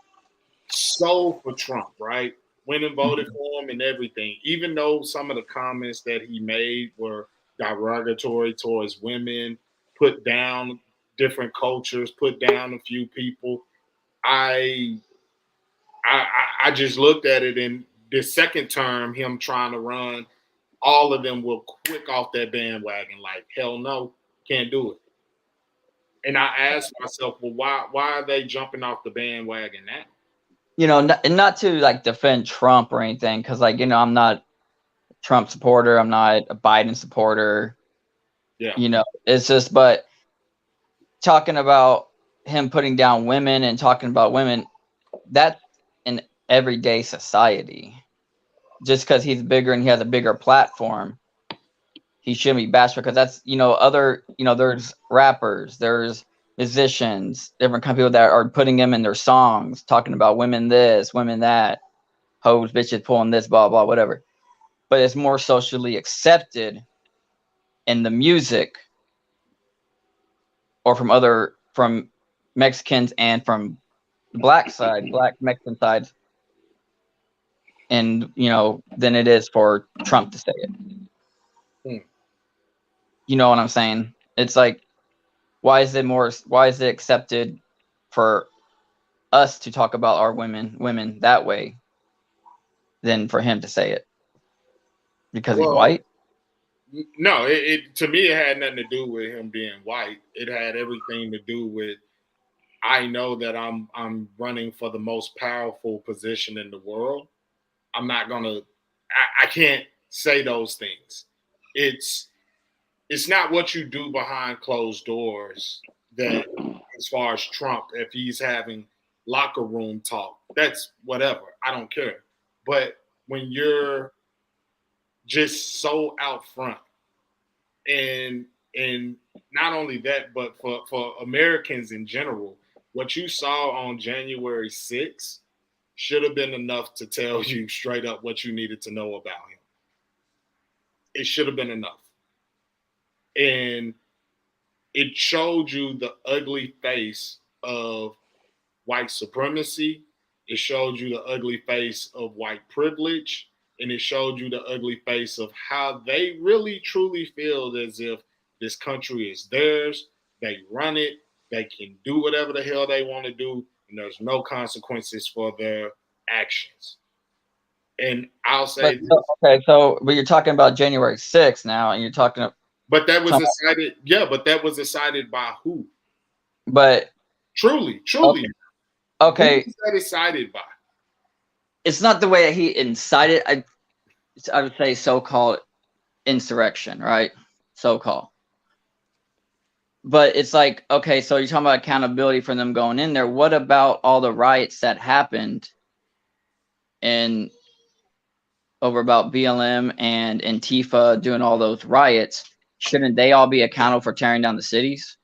so for Trump, right? Went and voted for him and everything, even though some of the comments that he made were derogatory towards women, put down different cultures, put down a few people. I just looked at it, and the second term, him trying to run, all of them were quick off that bandwagon. Like, hell no, can't do it. And I asked myself, well, why are they jumping off the bandwagon now?
You know, not to like defend Trump or anything, because, like, you know, I'm not a Trump supporter. I'm not a Biden supporter.
Yeah.
You know, it's just, but talking about him putting down women and talking about women, that's in everyday society. Just because he's bigger and he has a bigger platform, he shouldn't be bashed, because that's, you know, there's rappers, there's musicians, different kind of people that are putting him in their songs, talking about women this, women that, hoes, bitches pulling this, blah, blah, whatever. But it's more socially accepted in the music, or from Mexicans and from the black Mexican side, and than it is for Trump to say it. You know what I'm saying? It's like, why is it accepted for us to talk about our women that way than for him to say it? Because he's white?
No, to me, it had nothing to do with him being white. It had everything to do with, I know that I'm running for the most powerful position in the world. I'm not gonna. I can't say those things. It's not what you do behind closed doors that, as far as Trump, if he's having locker room talk, that's whatever. I don't care. But when you're just so out front, and not only that, but for Americans in general, what you saw on January 6th should have been enough to tell you straight up what you needed to know about him. It should have been enough. And it showed you the ugly face of white supremacy. It showed you the ugly face of white privilege. And it showed you the ugly face of how they really truly feel as if this country is theirs. They run it. They can do whatever the hell they want to do. And there's no consequences for their actions. And I'll say
but you're talking about January 6th now, and you're talking.
But that was decided. Yeah, but that was decided by who?
But
truly.
Okay.
Who was that decided by?
It's not the way that he incited. I would say so-called insurrection, right? So-called. But it's like, okay, so you're talking about accountability for them going in there. What about all the riots that happened over about BLM and Antifa doing all those riots? Shouldn't they all be accountable for tearing down the cities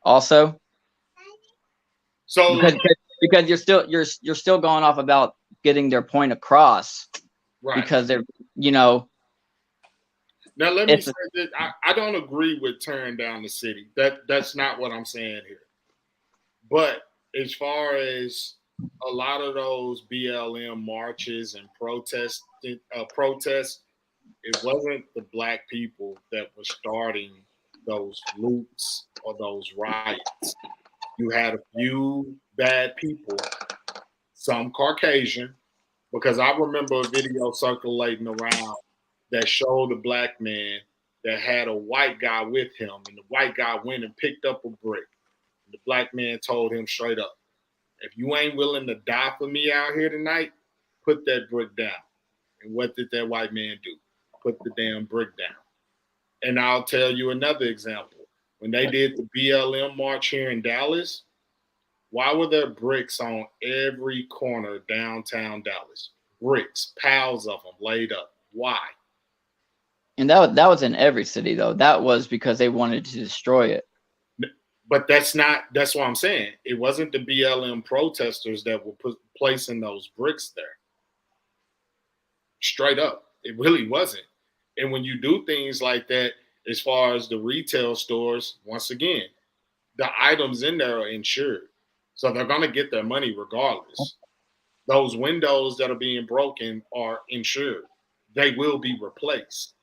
also?
So
because you're still going off about getting their point across,
right?
Because they're
Now let me say that I don't agree with tearing down the city. That's not what I'm saying here. But as far as a lot of those BLM marches and protests, it wasn't the black people that were starting those loots or those riots. You had a few bad people, some Caucasian, because I remember a video circulating around that showed a black man that had a white guy with him, and the white guy went and picked up a brick. And the black man told him straight up, if you ain't willing to die for me out here tonight, put that brick down. And what did that white man do? Put the damn brick down. And I'll tell you another example. When they did the BLM march here in Dallas, why were there bricks on every corner downtown Dallas? Bricks, piles of them laid up. Why?
And that was in every city, though. That was because they wanted to destroy it.
But that's what I'm saying. It wasn't the BLM protesters that were placing those bricks there. Straight up. It really wasn't. And when you do things like that, as far as the retail stores, once again, the items in there are insured. So they're going to get their money regardless. Those windows that are being broken are insured. They will be replaced.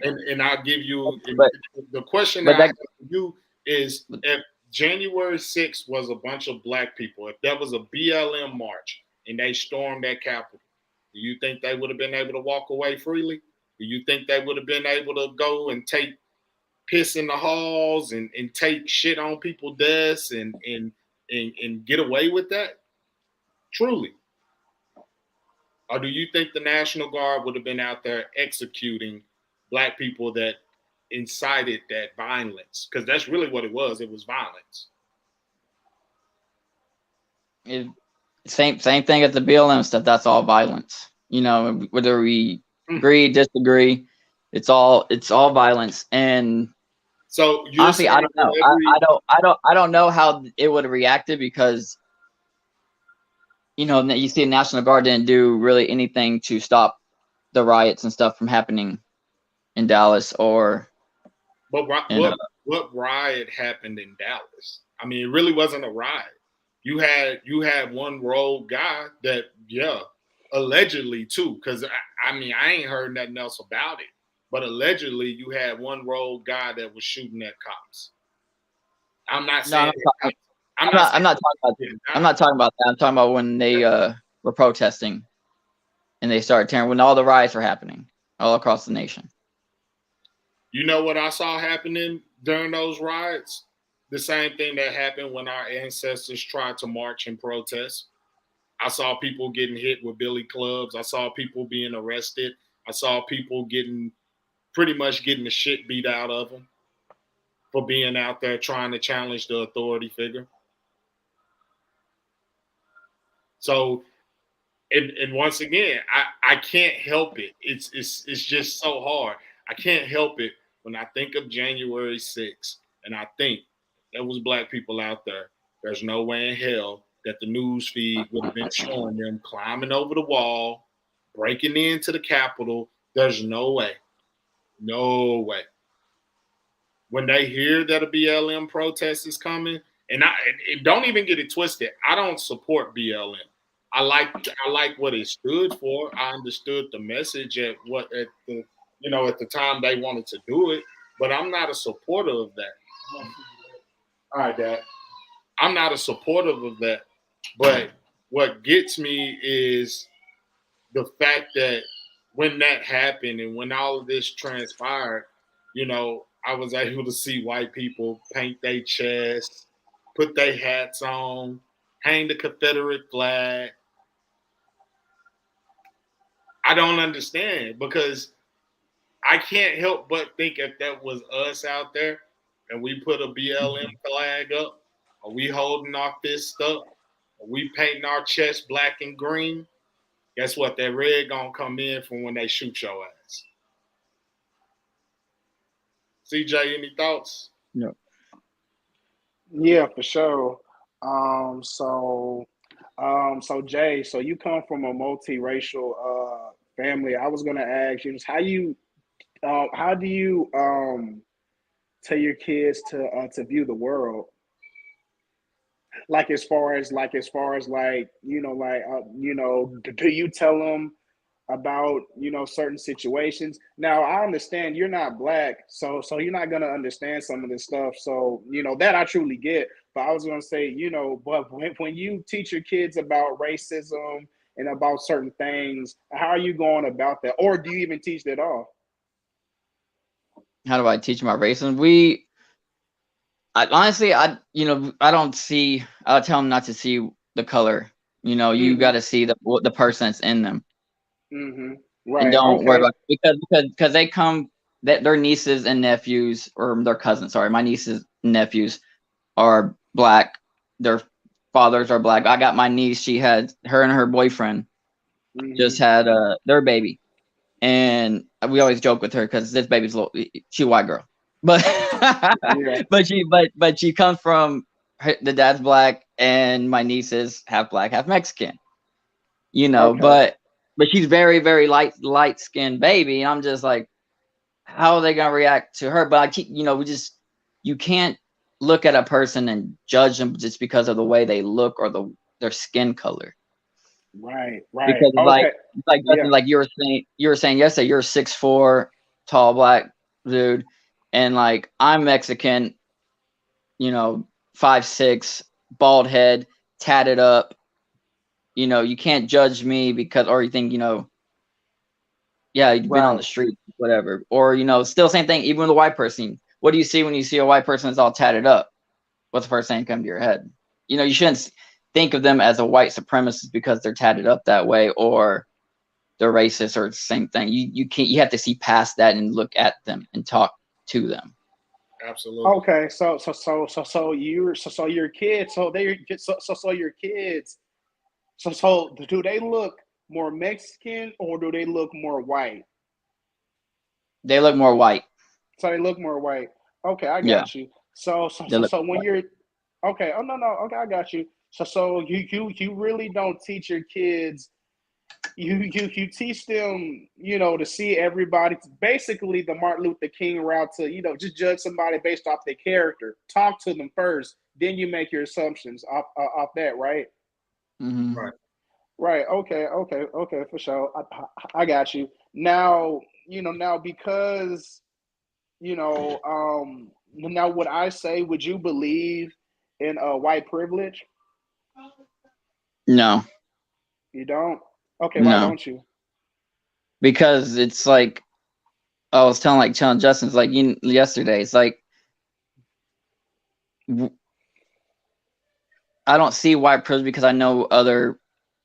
And I'll give you the question that I have for you is, if January 6th was a bunch of black people, if there was a BLM march and they stormed that Capitol, do you think they would have been able to walk away freely? Do you think they would have been able to go and take piss in the halls and take shit on people's desks and get away with that? Truly. Or do you think the National Guard would have been out there executing black people that incited that violence? Because that's really what it was. It was violence.
Same thing as the BLM stuff. That's all violence. Whether we agree, disagree, it's all violence. And
so
honestly, I don't know. I don't know how it would have reacted, because you see the National Guard didn't do really anything to stop the riots and stuff from happening in Dallas or
But
in
what riot happened in Dallas? I mean, it really wasn't a riot. You had one rogue guy that, yeah, allegedly too, because I mean, I ain't heard nothing else about it. But allegedly, you had one rogue guy that was shooting at cops. I'm not
no,
saying
I'm not talking about that. I'm talking about when they were protesting and they started tearing when all the riots were happening all across the nation.
You know what I saw happening during those riots? The same thing that happened when our ancestors tried to march and protest. I saw people getting hit with billy clubs. I saw people being arrested. I saw people pretty much getting the shit beat out of them for being out there trying to challenge the authority figure. So, and once again, I can't help it. It's just so hard. I can't help it when I think of January 6th and I think there was black people out there. There's no way in hell that the news feed would have been showing them climbing over the wall, breaking into the Capitol. There's no way. No way. When they hear that a BLM protest is coming, and don't even get it twisted, I don't support BLM. I like what it stood for. I understood the message at the time they wanted to do it, but I'm not a supporter of that. All right, Dad. I'm not a supporter of that. But what gets me is the fact that when that happened and when all of this transpired, I was able to see white people paint their chests, put their hats on, hang the Confederate flag. I don't understand because I can't help but think if that was us out there and we put a BLM flag up, or we holding our fist up, or we painting our chest black and green, guess what? That red gonna come in from when they shoot your ass. CJ, any thoughts?
No.
Yeah, for sure. So Jay, so you come from a multiracial family. I was gonna ask you just how do you tell your kids to view the world? Like as far as do you tell them about certain situations? Now I understand you're not black, so you're not gonna understand some of this stuff. So that I truly get. But I was gonna say, but when you teach your kids about racism and about certain things, how are you going about that, or do you even teach that at all?
How do I teach my racism? Honestly, I don't see. I'll tell them not to see the color. You got to see the person that's in them,
Mm-hmm.
and
Right.
don't worry
Okay.
about because they come that their nieces and nephews or their cousins. Sorry, my nieces and nephews are black. Their fathers are black. I got my niece. She had her and her boyfriend just had their baby, and we always joke with her because this baby's she a white girl, but
Yeah.
but she comes from the dad's black and my niece is half black, half Mexican,
Okay.
but she's very, very light skinned baby. And I'm just like, how are they gonna react to her? But I keep, you can't look at a person and judge them just because of the way they look or their skin color.
Right. Right.
Because
Okay.
Justin,
Yeah.
like you were saying yesterday, you're 6'4", tall black dude, and like I'm Mexican, 5'6", bald head, tatted up. You can't judge me because, or you think, yeah, you've been on
Right.
the street, whatever. Or, still same thing, even with a white person. What do you see when you see a white person that's all tatted up? What's the first thing that comes to your head? You shouldn't think of them as a white supremacist because they're tatted up that way or they're racist or the same thing. You have to see past that and look at them and talk to them.
Absolutely.
Okay. So your kids, so your kids, so do they look more Mexican or do they look more white?
They look more white.
So they look more white. Okay, I
Yeah,
got you. So
they look
when
white.
you're okay, oh no, okay, I got you. So you really don't teach your kids you teach them, to see everybody. Basically, the Martin Luther King route to, just judge somebody based off their character. Talk to them first, then you make your assumptions off that, right?
Mm-hmm.
Right.
Right. Okay. For sure. I got you. Now, now because, now would I say, would you believe in white privilege?
No,
You don't? Okay, why
no,
don't you?
because it's like I was telling Justin, it's like yesterday. It's like I don't see white privilege because I know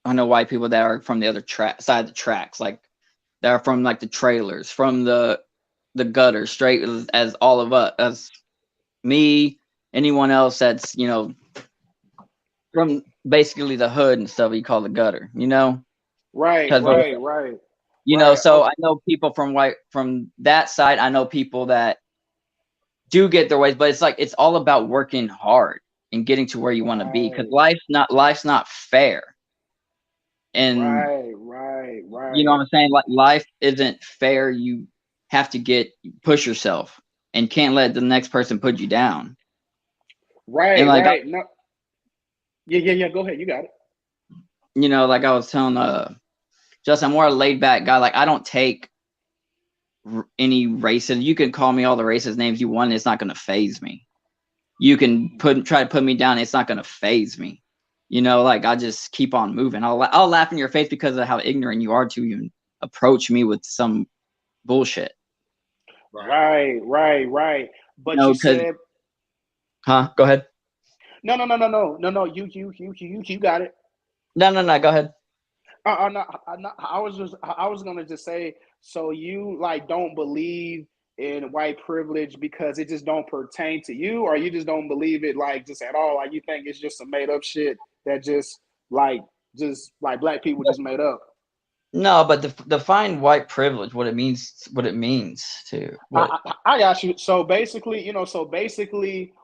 white people that are from the other side of the tracks, like that are from like the trailers, from the gutter, straight as all of us, as me, anyone else that's from basically the hood and stuff you call the gutter,
Right,
because
right, right, right.
so I know people from that side. I know people that do get their ways, but it's like it's all about working hard and getting to where you want to be, because
Right,
life's not fair. And you know what
right.
I'm saying? Like life isn't fair. You have to push yourself and can't let the next person put you down. And like
Right. No, yeah. Go ahead. You got it.
like I was telling Justin, I'm more a laid back guy. Like I don't take any racist. You can call me all the racist names you want. It's not going to phase me. You can try to put me down. It's not going to phase me. Like I just keep on moving. I'll laugh in your face because of how ignorant you are to even approach me with some bullshit.
Right. But you
Because
said
Go ahead.
no. You got it.
No. Go ahead.
No, I was gonna just say, so you like don't believe in white privilege because it just don't pertain to you, or you just don't believe it like just at all. Like you think it's just some made up shit that just like black people just made up.
No, but define white privilege, what it means to what.
I got you. So basically,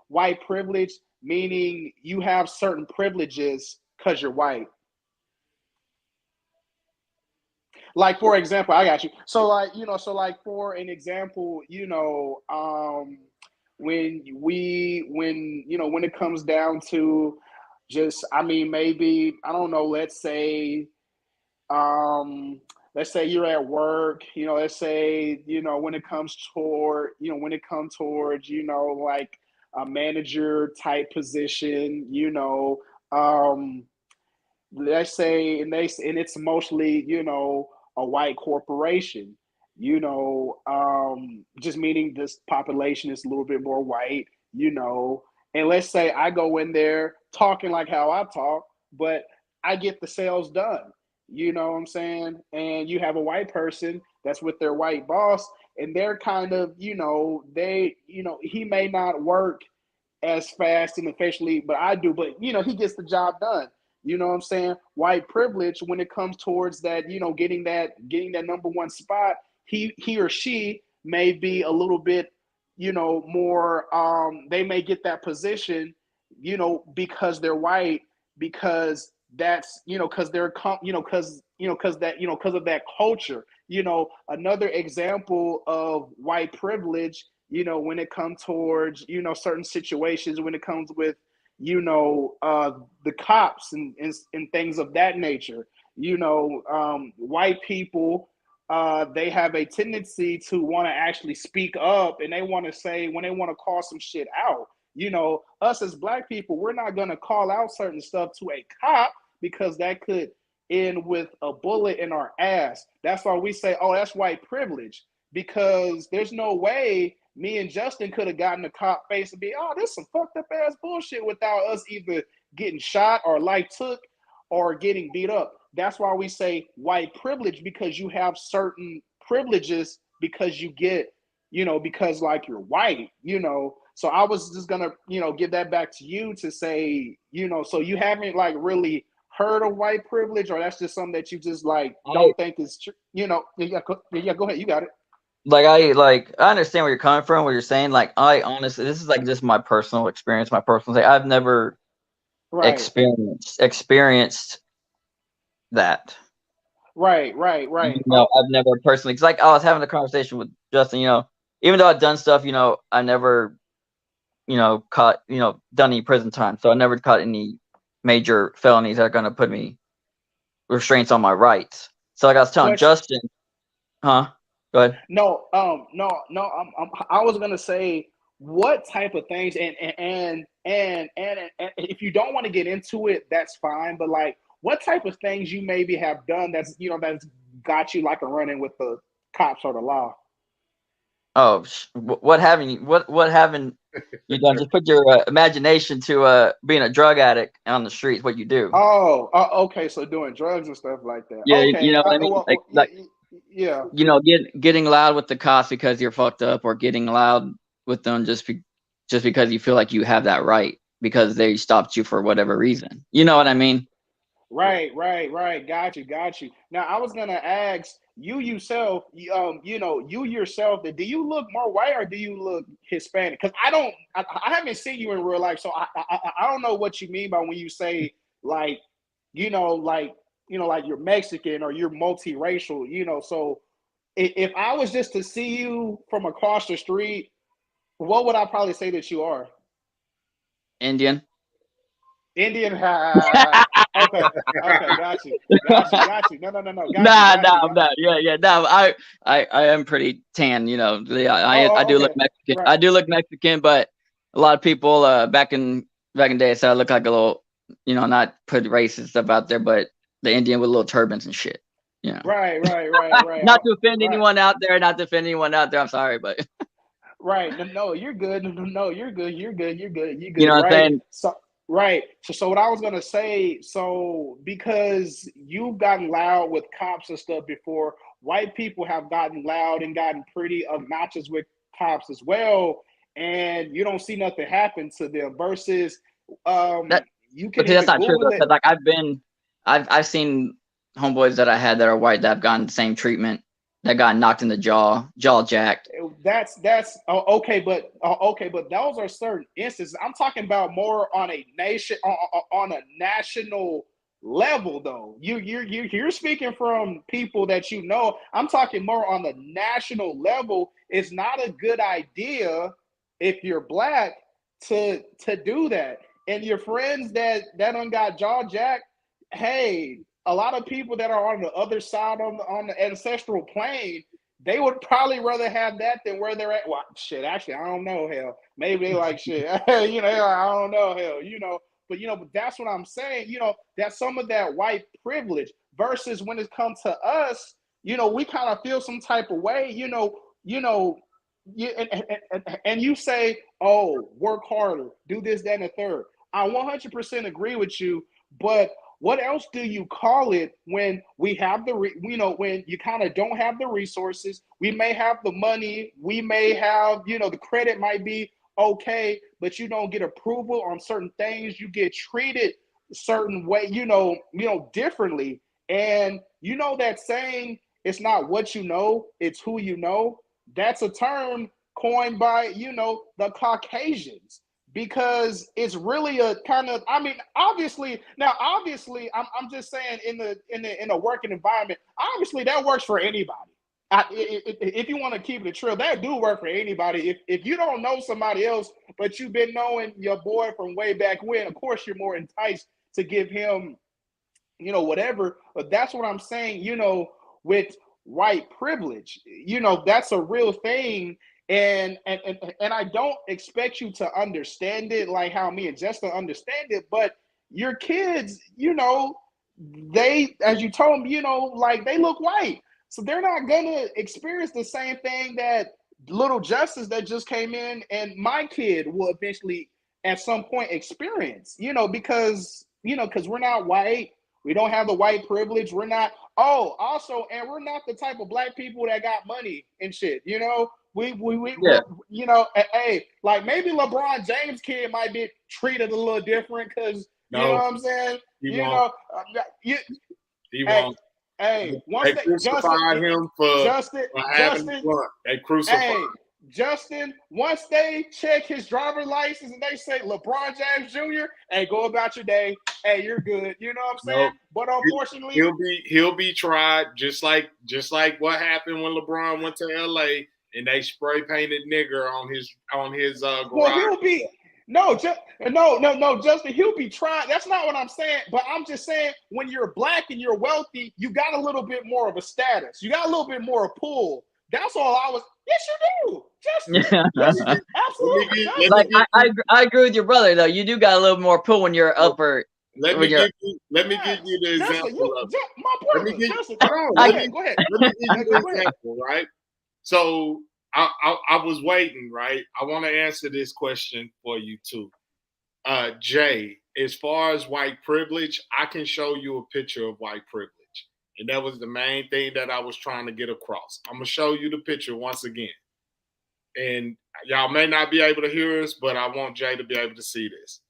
white privilege meaning you have certain privileges because you're white. Like for example, I got you. So like for an example, when it comes down to just, I mean, maybe I don't know. Um, let's say you're at work. Let's say when it comes towards like a manager type position. Let's say, and it's mostly a white corporation, just meaning this population is a little bit more white, and let's say I go in there talking like how I talk, but I get the sales done. You know what I'm saying? And you have a white person that's with their white boss, and they're kind of, he may not work as fast and efficiently, but I do. But he gets the job done. You know what I'm saying? White privilege when it comes towards that, getting that number one spot, he or she may be a little bit, more. They may get that position, because they're white, because that's because they're because of that culture. Another example of white privilege, when it comes towards certain situations, when it comes with the cops and things of that nature. White people, they have a tendency to want to actually speak up, and they want to say when they want to call some shit out. Us as black people, we're not going to call out certain stuff to a cop because that could end with a bullet in our ass. That's why we say, oh, that's white privilege, because there's no way me and Justin could have gotten a cop face and be, oh, this some fucked up ass bullshit, without us either getting shot or life took or getting beat up. That's why we say white privilege, because you have certain privileges because you get, because like you're white, So I was just gonna, give that back to you to say, so you haven't like really heard of white privilege, or that's just something that you just like don't think is true, Yeah, go ahead, you got it.
I understand where you're coming from, what you're saying. Like I honestly, this is like just my personal experience, my personal thing. I've never
Right.
experienced that.
Right.
I've never personally, cause like I was having a conversation with Justin, even though I've done stuff, I never, caught, done any prison time. So I never caught any major felonies that are going to put me restraints on my rights. So like I was telling Justin, Go ahead.
No. I was gonna say, what type of things, and if you don't want to get into it, that's fine. But like, what type of things you maybe have done that's got you like a run-in with the cops or the law?
Oh, what haven't you done? Just put your imagination to being a drug addict on the streets. What you do?
Oh, okay. So doing drugs and stuff like that.
Yeah,
Okay.
you know what I mean.
Yeah.
Getting loud with the cops because you're fucked up, or getting loud with them just because you feel like you have that right because they stopped you for whatever reason. You know what I mean?
Right. Got you. Now, I was gonna ask you yourself. You yourself. Do you look more white or do you look Hispanic? Because I haven't seen you in real life, so I don't know what you mean by when you say like, like you're Mexican or you're multiracial. So if I was just to see you from across the street, what would I probably say that you are?
Indian.
Okay, got you. No.
I'm not. Yeah. No, I am pretty tan. I do look Mexican.
Right.
I do look Mexican, but a lot of people back in the day said I look like a little, not put racist stuff out there, but the Indian with little turbans and shit.
Right.
Not to offend anyone out there. I'm sorry, but
right. No, you're good. No, you're good. You're good. You
know what I'm saying?
So right. So what I was gonna say, so because you've gotten loud with cops and stuff before, white people have gotten loud and gotten pretty obnoxious with cops as well, and you don't see nothing happen to them. Versus, you can
that's not true
Google
though, because like I've seen homeboys that I had that are white that have gotten the same treatment, that got knocked in the jaw jacked.
That's okay, but those are certain instances. I'm talking about more on a national level, though. You're speaking from people that you know. I'm talking more on the national level. It's not a good idea if you're black to do that. And your friends that done got jaw jacked, hey, a lot of people that are on the other side on the ancestral plane, they would probably rather have that than where they're at. Well, shit, actually, I don't know, hell. Maybe they like shit. I don't know, hell, But but that's what I'm saying. That's some of that white privilege versus when it comes to us, we kind of feel some type of way, and you say, oh, work harder, do this, that, and the third. I 100% agree with you, but what else do you call it when we have when you kind of don't have the resources? We may have the money, we may have, the credit might be okay, but you don't get approval on certain things. You get treated a certain way, differently. And that saying, it's not what you know, it's who you know. That's a term coined by, the Caucasians, because it's really a kind of, obviously I'm just saying in a working environment, obviously that works for anybody. If you want to keep it trill, that do work for anybody. If you don't know somebody else, but you've been knowing your boy from way back when, of course you're more enticed to give him, whatever. But that's what I'm saying, with white privilege, that's a real thing. And I don't expect you to understand it like how me and Justin understand it, but your kids, they, as you told them, like they look white. So they're not gonna experience the same thing that little Justice that just came in and my kid will eventually at some point experience, because we're not white. We don't have the white privilege. We're not, and we're not the type of black people that got money and shit, hey, like maybe LeBron James' kid might be treated a little different because you know what I'm saying.
He won't.
Hey, once
they crucified him for having blood. They crucified.
Justin, once they check his driver's license and they say LeBron James Jr., hey, go about your day. Hey, you're good. You know what I'm saying?
Nope.
But unfortunately,
he'll be tried just like what happened when LeBron went to LA and they spray painted nigger on his garage.
Well, he'll be no, Justin, he'll be tried. That's not what I'm saying. But I'm just saying when you're black and you're wealthy, you got a little bit more of a status. You got a little bit more of pull. That's all I was. Yes, you do. Justin. Yes, absolutely.
Like I agree with your brother though. You do got a little more pull when you're upper.
Let me give you the example.
My brother. Justin,
hold on.
Go ahead.
Let me give you the example, right? So I was waiting, right? I want to answer this question for you too. Jay, as far as white privilege, I can show you a picture of white privilege. And that was the main thing that I was trying to get across. I'm going to show you the picture once again. And y'all may not be able to hear us, but I want Jay to be able to see this.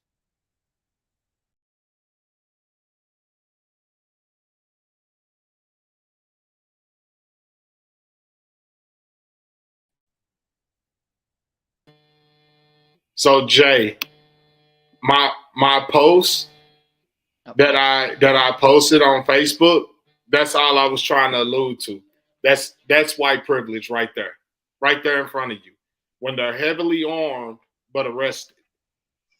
So Jay, my post that I posted on Facebook, that's all I was trying to allude to. That's white privilege right there in front of you. When they're heavily armed but arrested,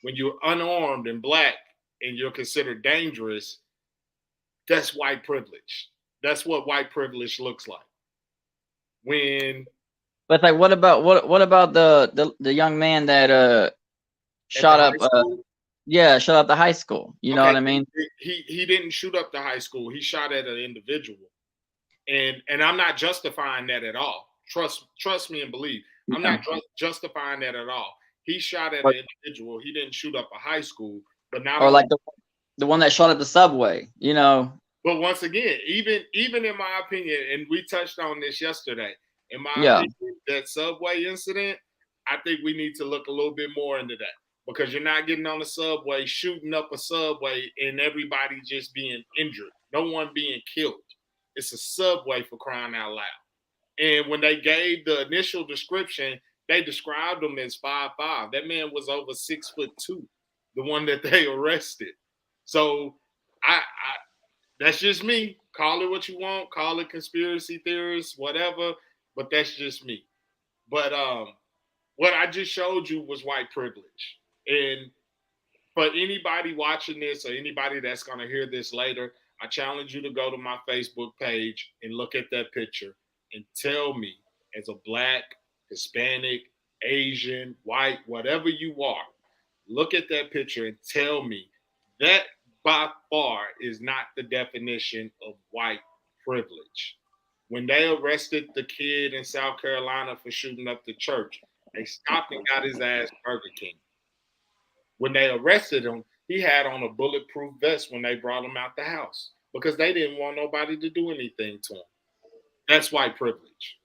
when you're unarmed and black and you're considered dangerous, that's white privilege. That's what white privilege looks like.
But like, what about the young man that shot up? Shot up the high school. You know what I mean?
He didn't shoot up the high school. He shot at an individual, and I'm not justifying that at all. Trust me and believe. I'm not justifying that at all. He shot at an individual. He didn't shoot up a high school, but not
or like the one that shot at the subway. You know.
But once again, even in my opinion, and we touched on this yesterday. In my opinion, that subway incident, I think we need to look a little bit more into that. Because you're not getting on the subway, shooting up a subway, and everybody just being injured. No one being killed. It's a subway, for crying out loud. And when they gave the initial description, they described him as 5'5". That man was over 6'2", the one that they arrested. So I that's just me. Call it what you want. Call it conspiracy theorists, whatever. But that's just me. But what I just showed you was white privilege. And for anybody watching this or anybody that's going to hear this later, I challenge you to go to my Facebook page and look at that picture and tell me, as a black, Hispanic, Asian, white, whatever you are, look at that picture and tell me that by far is not the definition of white privilege. When they arrested the kid in South Carolina for shooting up the church, they stopped and got his ass Burger King. When they arrested him, he had on a bulletproof vest when they brought him out the house because they didn't want nobody to do anything to him. That's white privilege.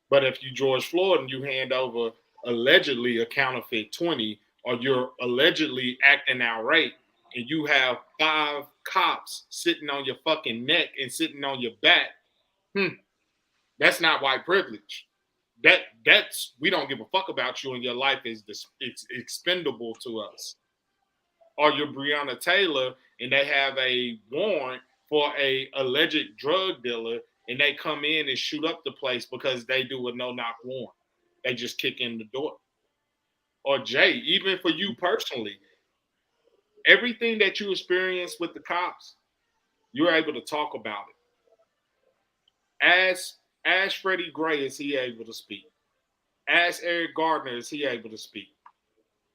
But if you George Floyd and you hand over allegedly a counterfeit 20, or you're allegedly acting outright and you have 5 cops sitting on your fucking neck and sitting on your back, that's not white privilege. That's we don't give a fuck about you and your life is it's expendable to us. Or you're Breonna Taylor and they have a warrant for a alleged drug dealer and they come in and shoot up the place because they do a no-knock warrant. They just kick in the door. Or Jay, even for you personally, everything that you experience with the cops, you're able to talk about it. Ask Freddie Gray, is he able to speak? Ask Eric Gardner, is he able to speak?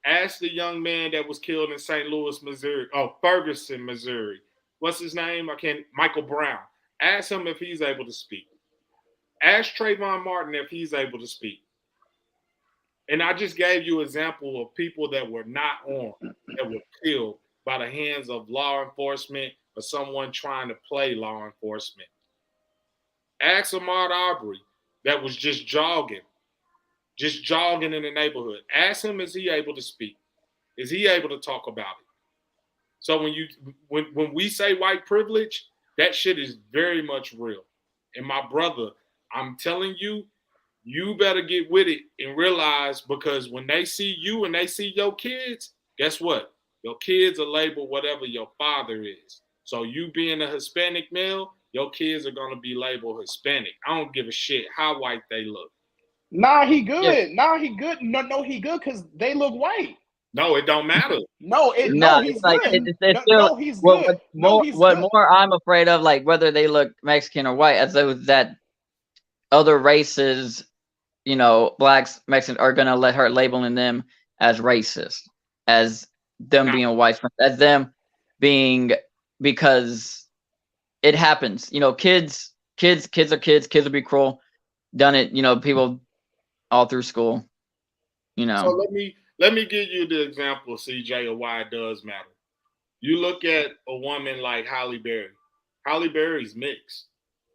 Ask the young man that was killed in St. Louis, Missouri, Ferguson, Missouri. What's his name? Michael Brown. Ask him if he's able to speak. Ask Trayvon Martin if he's able to speak. And I just gave you an example of people that were not armed, that were killed by the hands of law enforcement or someone trying to play law enforcement. Ask Ahmaud Arbery that was just jogging in the neighborhood. Ask him, is he able to speak? Is he able to talk about it? So when we say white privilege, that shit is very much real. And my brother, I'm telling you, you better get with it and realize, because when they see you and they see your kids, guess what? Your kids are labeled whatever your father is. So you being a Hispanic male, your kids are going to be labeled Hispanic. I don't give a shit how white they look.
Nah, he good.
Yeah.
Nah, he good. No, he good because they look white.
No, it don't matter.
No, he's
it's like
good.
it's still
No, he's good. No, he's
what
good.
more I'm afraid of, like whether they look Mexican or white, as though that other races, you know, blacks, Mexicans are gonna let her labeling them as racist, as them being white, as them being, because it happens. You know, kids are kids. Kids will be cruel. Done it. You know, people all through school. You know.
So let me give you the example, CJ, of why it does matter. You look at a woman like Halle Berry. Halle Berry's mixed,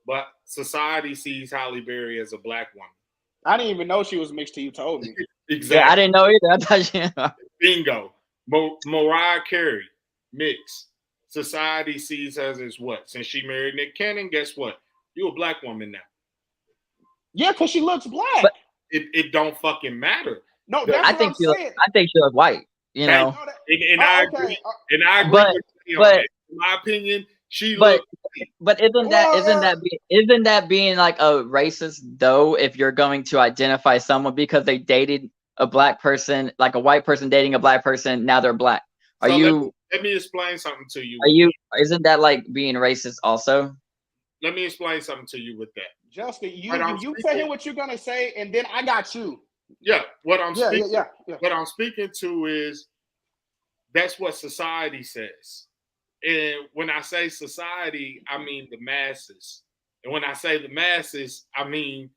but society sees Halle Berry as a black woman.
I didn't even know she was mixed till you told me.
Exactly.
Yeah, I didn't know either. I thought you know.
Bingo. Mariah Carey, mixed. Society sees her as what? Since she married Nick Cannon, guess what? You a black woman now.
Yeah, because she looks black.
But
it don't fucking matter.
No, that's what I'm saying.
I think she looks white. You know.
And I agree. And I agree
but,
with you.
But,
in my opinion, she
but,
looks.
But isn't that being like a racist though? If you're going to identify someone because they dated a black person, like a white person dating a black person, now they're black. Are
so
you?
Let me explain something to you.
Are you? Isn't that like being racist also?
Let me explain something to you with that.
Justin, you tell him what you're gonna say, and then I got you.
Yeah, what I'm speaking.
Yeah.
What I'm speaking to is that's what society says. And when I say society, I mean the masses. And when I say the masses, I mean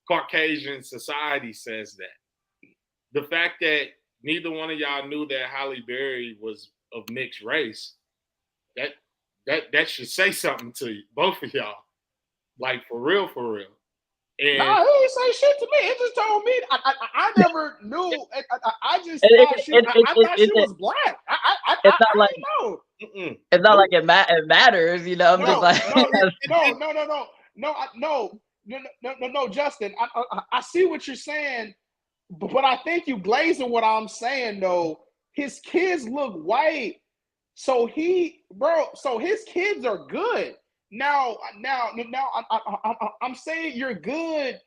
Caucasian society says that. The fact that neither one of y'all knew that Halle Berry was of mixed race, that should say something to you, both of y'all. Like for real. And
nah, he ain't say shit to me. It just told me. I never knew. I just thought she was black.
It's not like
know.
It's not like it matters, you know. I'm just like
No, Justin. I see what you're saying, but I think you glazing what I'm saying though. His kids look white, so his kids are good. Now, I'm saying you're good,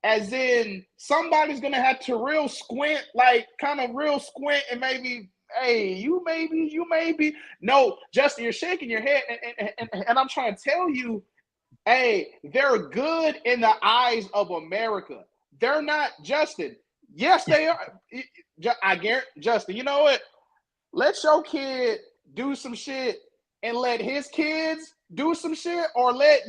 as in somebody's gonna have to real squint, like kind of real squint, and maybe, hey, you maybe. No, Justin, you're shaking your head, and I'm trying to tell you, hey, they're good in the eyes of America. They're not, Justin. Yes, they are. I guarantee, Justin. You know what? Let your kid do some shit, and let his kids do some shit, or let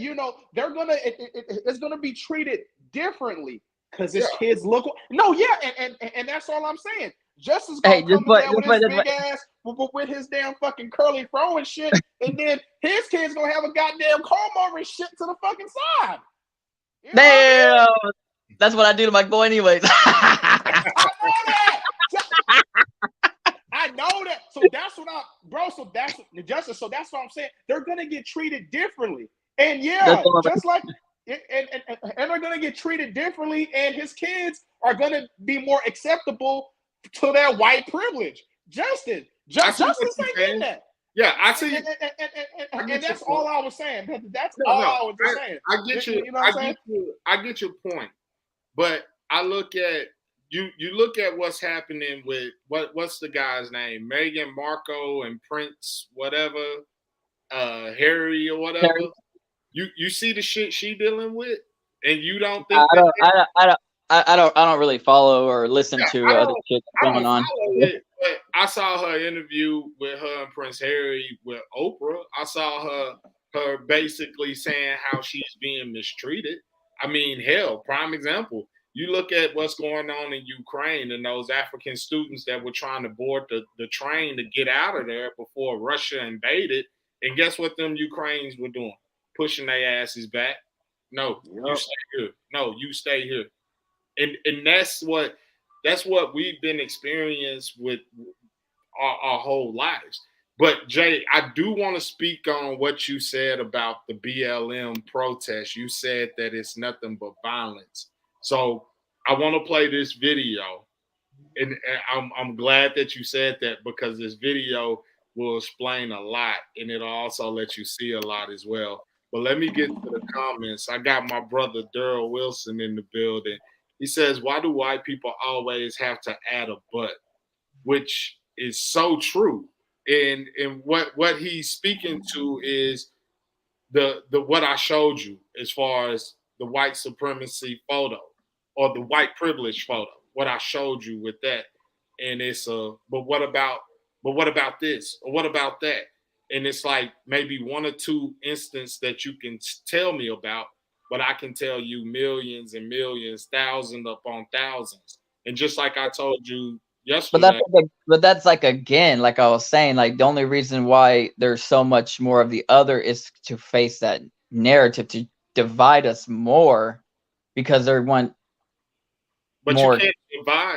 they're gonna it's gonna be treated differently because his kids look. No, yeah, and that's all I'm saying. Justin's gonna come in there with his big ass, with his damn fucking curly fro and shit, and then his kid's gonna have a goddamn comb over his shit to the fucking side. You know
damn,
what I mean?
That's what I do to my boy, anyways.
I know that. I know that. So that's what So that's Justice. So that's what I'm saying. They're gonna get treated differently, and just like, and they're gonna get treated differently, and his kids are gonna be more acceptable to their white privilege. Justin ain't getting that.
Yeah, I see.
And that's all I was saying. That's all I was saying.
I get you.
You know what I'm saying?
I get your point, but I look at. You look at what's happening with what's the guy's name? Meghan Markle and Prince, whatever, Harry or whatever. Harry. You see the shit she dealing with, and you don't think
I don't really follow or listen to other shit going on.
But I saw her interview with her and Prince Harry with Oprah. I saw her basically saying how she's being mistreated. I mean, hell, prime example. You look at what's going on in Ukraine and those African students that were trying to board the train to get out of there before Russia invaded. And guess what them Ukrainians were doing? Pushing their asses back. No, you stay here. No, you stay here. And that's what we've been experienced with our whole lives. But Jay, I do want to speak on what you said about the BLM protest. You said that it's nothing but violence. So I want to play this video, and I'm glad that you said that because this video will explain a lot, and it'll also let you see a lot as well. But let me get to the comments. I got my brother Daryl Wilson in the building. He says, "Why do white people always have to add a but?" Which is so true. And what he's speaking to is the what I showed you as far as the white supremacy photo or the white privilege photo. What I showed you with that, and it's but what about this or what about that? And it's like maybe one or two instances that you can tell me about, but I can tell you millions and millions, thousands upon thousands. And just like I told you yesterday,
But that's like, again, like I was saying, like the only reason why there's so much more of the other is to face that narrative to divide us more, because they want
but
more.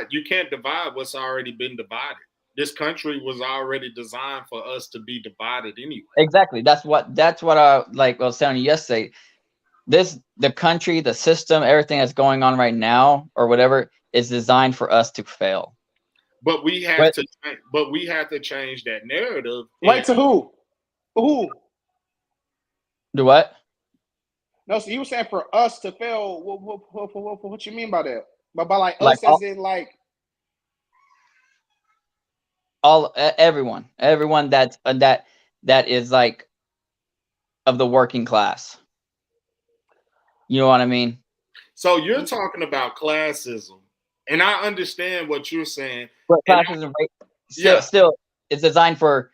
You can't divide what's already been divided. This country was already designed for us to be divided anyway.
Exactly. That's what I was telling you yesterday. The country, the system, everything that's going on right now or whatever is designed for us to fail.
But we have to change that narrative.
Wait, to who? Who?
Do what?
No, so you were saying for us to fail. What you mean by that? But by like us, as in like
everyone that is like of the working class. You know what I mean?
So you're talking about classism, and I understand what you're saying.
But classism, still, it's designed for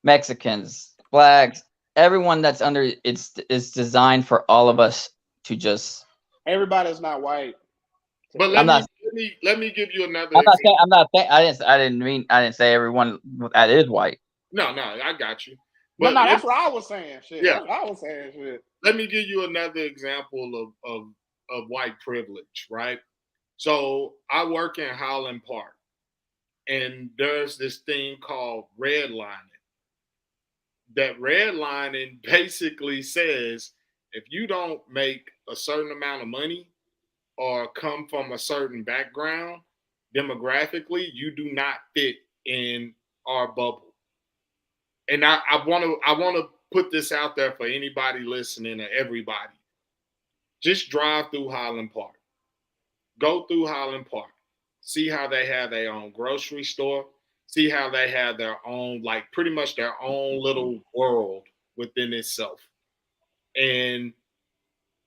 Mexicans, blacks, everyone that's under. It's designed for all of us to just.
Everybody's not white.
But let me give you another. I
didn't say everyone that is white.
No, I got you.
But no, that's what I was saying. Shit. Yeah, that's what I was saying. Shit.
Let me give you another example of white privilege, right? So I work in Highland Park, and there's this thing called redlining. That redlining basically says if you don't make a certain amount of money or come from a certain background, demographically, you do not fit in our bubble. And I want to put this out there for anybody listening or everybody. Just drive through Highland Park. Go through Highland Park. See how they have their own grocery store. See how they have their own, like pretty much their own little world within itself. And,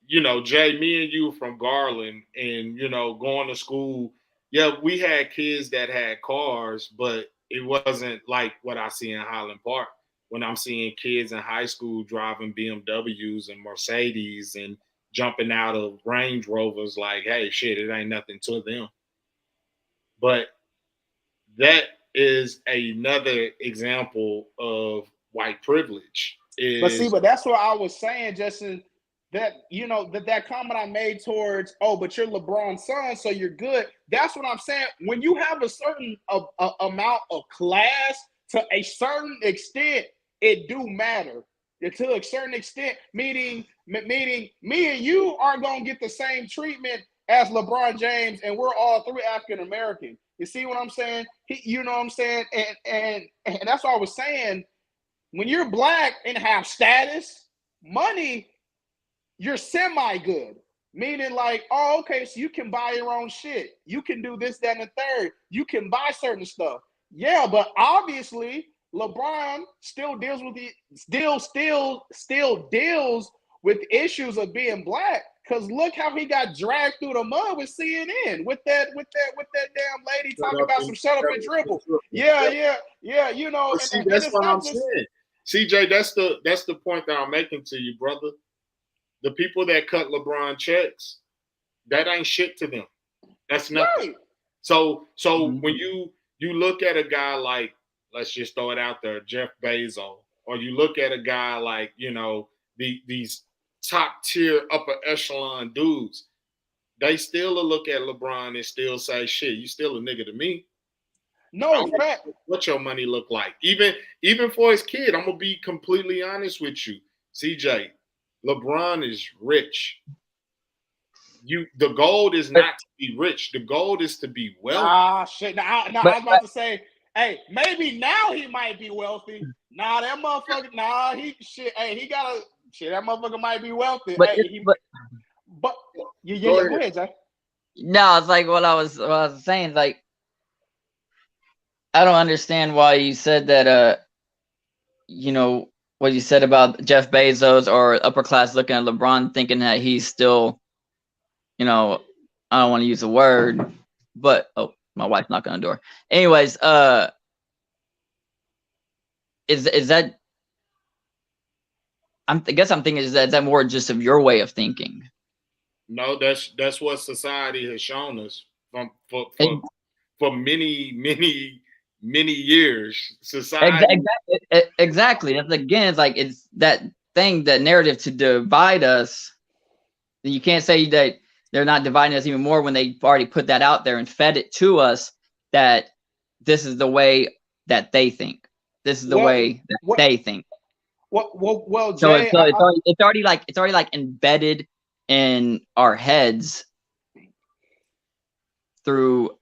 you know, Jay, me and you from Garland and, you know, going to school, yeah, we had kids that had cars, but it wasn't like what I see in Highland Park when I'm seeing kids in high school driving BMWs and Mercedes and jumping out of Range Rovers like, hey, shit, it ain't nothing to them. But that is another example of white privilege.
But that's what I was saying, Justin, that, you know, that comment I made towards, oh, but you're LeBron's son, so you're good. That's what I'm saying. When you have a certain amount of class to a certain extent, it do matter. To a certain extent, meaning me and you aren't going to get the same treatment as LeBron James, and we're all three African American. You see what I'm saying? You know what I'm saying? And that's what I was saying. When you're black and have status, money, you're semi-good. Meaning like, oh, okay, so you can buy your own shit. You can do this, that, and the third. You can buy certain stuff. Yeah, but obviously LeBron still deals with still deals with issues of being black. Cause look how he got dragged through the mud with CNN with that damn lady talking about some shut up and dribble. Yeah. You know,
see, that's what I'm saying. CJ, that's the point that I'm making to you, brother. The people that cut LeBron checks, that ain't shit to them. That's nothing. Right. So when you look at a guy like, let's just throw it out there, Jeff Bezos, or you look at a guy like, you know, these top tier upper echelon dudes, they still look at LeBron and still say, shit, you still a nigga to me.
No, fact.
What your money look like? Even for his kid, I'm gonna be completely honest with you, CJ. LeBron is rich. the goal is not to be rich. The goal is to be wealthy.
Shit. I was about to say, hey, maybe now he might be wealthy. Nah, that motherfucker. Nah, he gotta. Shit, that motherfucker might be wealthy.
But,
Hey,
but
yeah. Go ahead, Jay.
No, it's like what I was saying. Like, I don't understand why you said that. You know what you said about Jeff Bezos or upper class looking at LeBron, thinking that he's still, you know, I don't want to use the word, but my wife's knocking on the door. Anyways, is that? I guess I'm thinking is that more just of your way of thinking?
No, that's what society has shown us for many years. Society
Exactly. That's again, it's like it's that thing, that narrative to divide us. You can't say that they're not dividing us even more when they've already put that out there and fed it to us that this is the way that they think. This is the way that they think.
Well, Jay,
so it's already like embedded in our heads through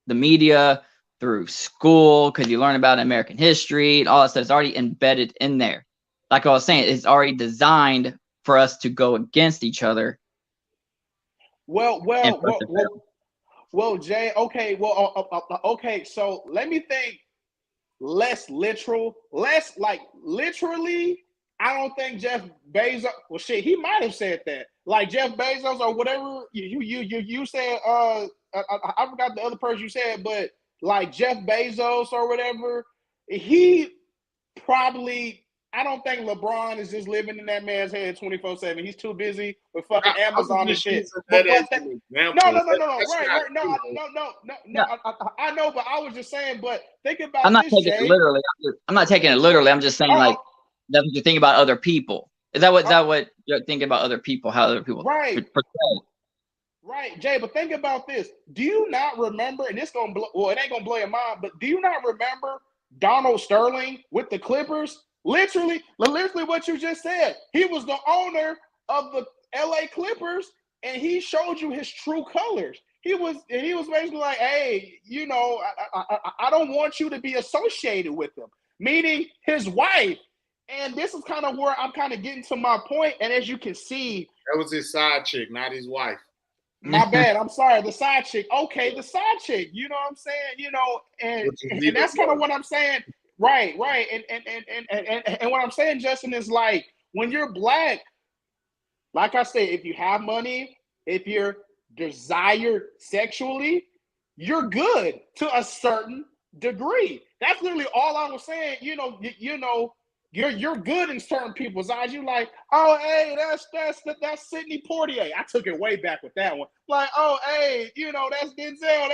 the media, through school, because you learn about American history and all that stuff. It's already embedded in there. Like I was saying, it's already designed for us to go against each other.
Well, Jay. Okay. Okay. So let me think. Less literal, less like literally. I don't think Jeff Bezos. Well, shit, he might have said that. Like Jeff Bezos or whatever you said. I forgot the other person you said, but like Jeff Bezos or whatever, he probably. I don't think LeBron is just living in that man's head 24/7. He's too busy with fucking Amazon and shit. No. Right. No. I know, but I was just saying. But think about.
I'm not taking it literally. I'm not taking it literally. I'm just saying like that's what you think about other people. Is that what you're thinking about other people? How other people
portray? Right, Jay. But think about this. Do you not remember? And this gonna blow. Well, it ain't gonna blow your mind. But do you not remember Donald Sterling with the Clippers? Literally what you just said. He was the owner of the LA Clippers, and he showed you his true colors. He was basically like, hey, you know, I don't want you to be associated with him, meaning his wife. And this is kind of where I'm kind of getting to my point. And as you can see,
that was his side chick, not his wife.
My bad. I'm sorry. The side chick. Okay, the side chick. You know what I'm saying? You know, and that's kind of what I'm saying. Right. And what I'm saying, Justin, is like when you're black, like I said, if you have money, if you're desired sexually, you're good to a certain degree. That's literally all I was saying. You know, you're good in certain people's eyes. You like, oh, hey, that's Sidney Poitier. I took it way back with that one. Like, oh, hey, you know, that's Denzel.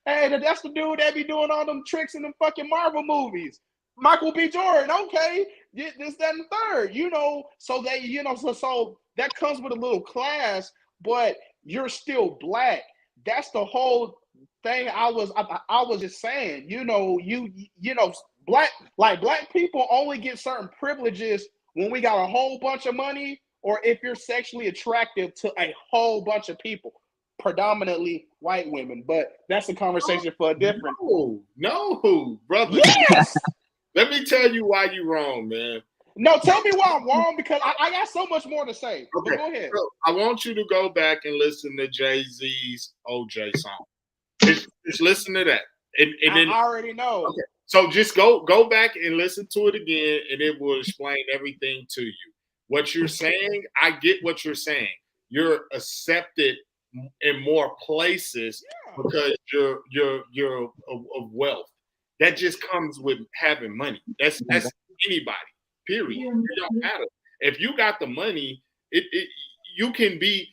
That's the dude that be doing all them tricks in them fucking Marvel movies. Michael B. Jordan, okay, this, that, and the third, you know, so they, you know, so that comes with a little class, but you're still black. That's the whole thing. I was just saying, you know, black people only get certain privileges when we got a whole bunch of money, or if you're sexually attractive to a whole bunch of people, predominantly white women. But that's a conversation for a different.
No, brother.
Yes.
Let me tell you why you're wrong, man.
No, tell me why I'm wrong, because I got so much more to say. Okay. But go ahead.
So I want you to go back and listen to Jay-Z's OJ song. Just listen to that. And then,
I already know.
Okay. So just go back and listen to it again, and it will explain everything to you. What you're saying, I get what you're saying. You're accepted in more places because you're of wealth. That just comes with having money. That's anybody. Period. It don't matter. If you got the money, you can be.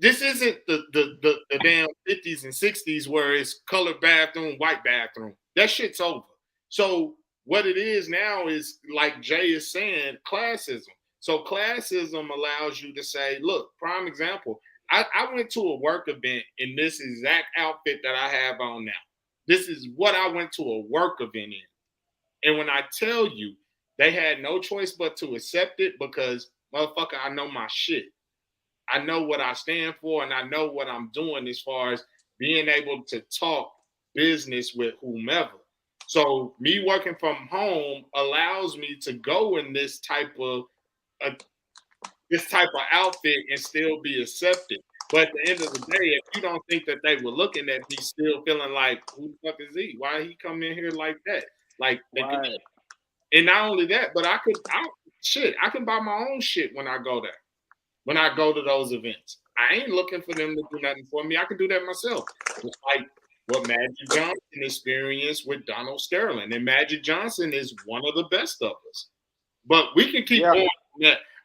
This isn't the damn 50s and 60s where it's colored bathroom, white bathroom. That shit's over. So what it is now is, like Jay is saying, classism. So classism allows you to say, look, prime example. I went to a work event in this exact outfit that I have on now. This is what I went to a work event in. And when I tell you, they had no choice but to accept it because, motherfucker, I know my shit. I know what I stand for, and I know what I'm doing as far as being able to talk business with whomever. So me working from home allows me to go in this type of outfit and still be accepted. But at the end of the day, if you don't think that they were looking at me still feeling like, who the fuck is he? Why he come in here like that? Like,
Right.
and not only that, but I can buy my own shit when I go there. When I go to those events, I ain't looking for them to do nothing for me. I can do that myself. It's like what Magic Johnson experienced with Donald Sterling. And Magic Johnson is one of the best of us. But we can keep going.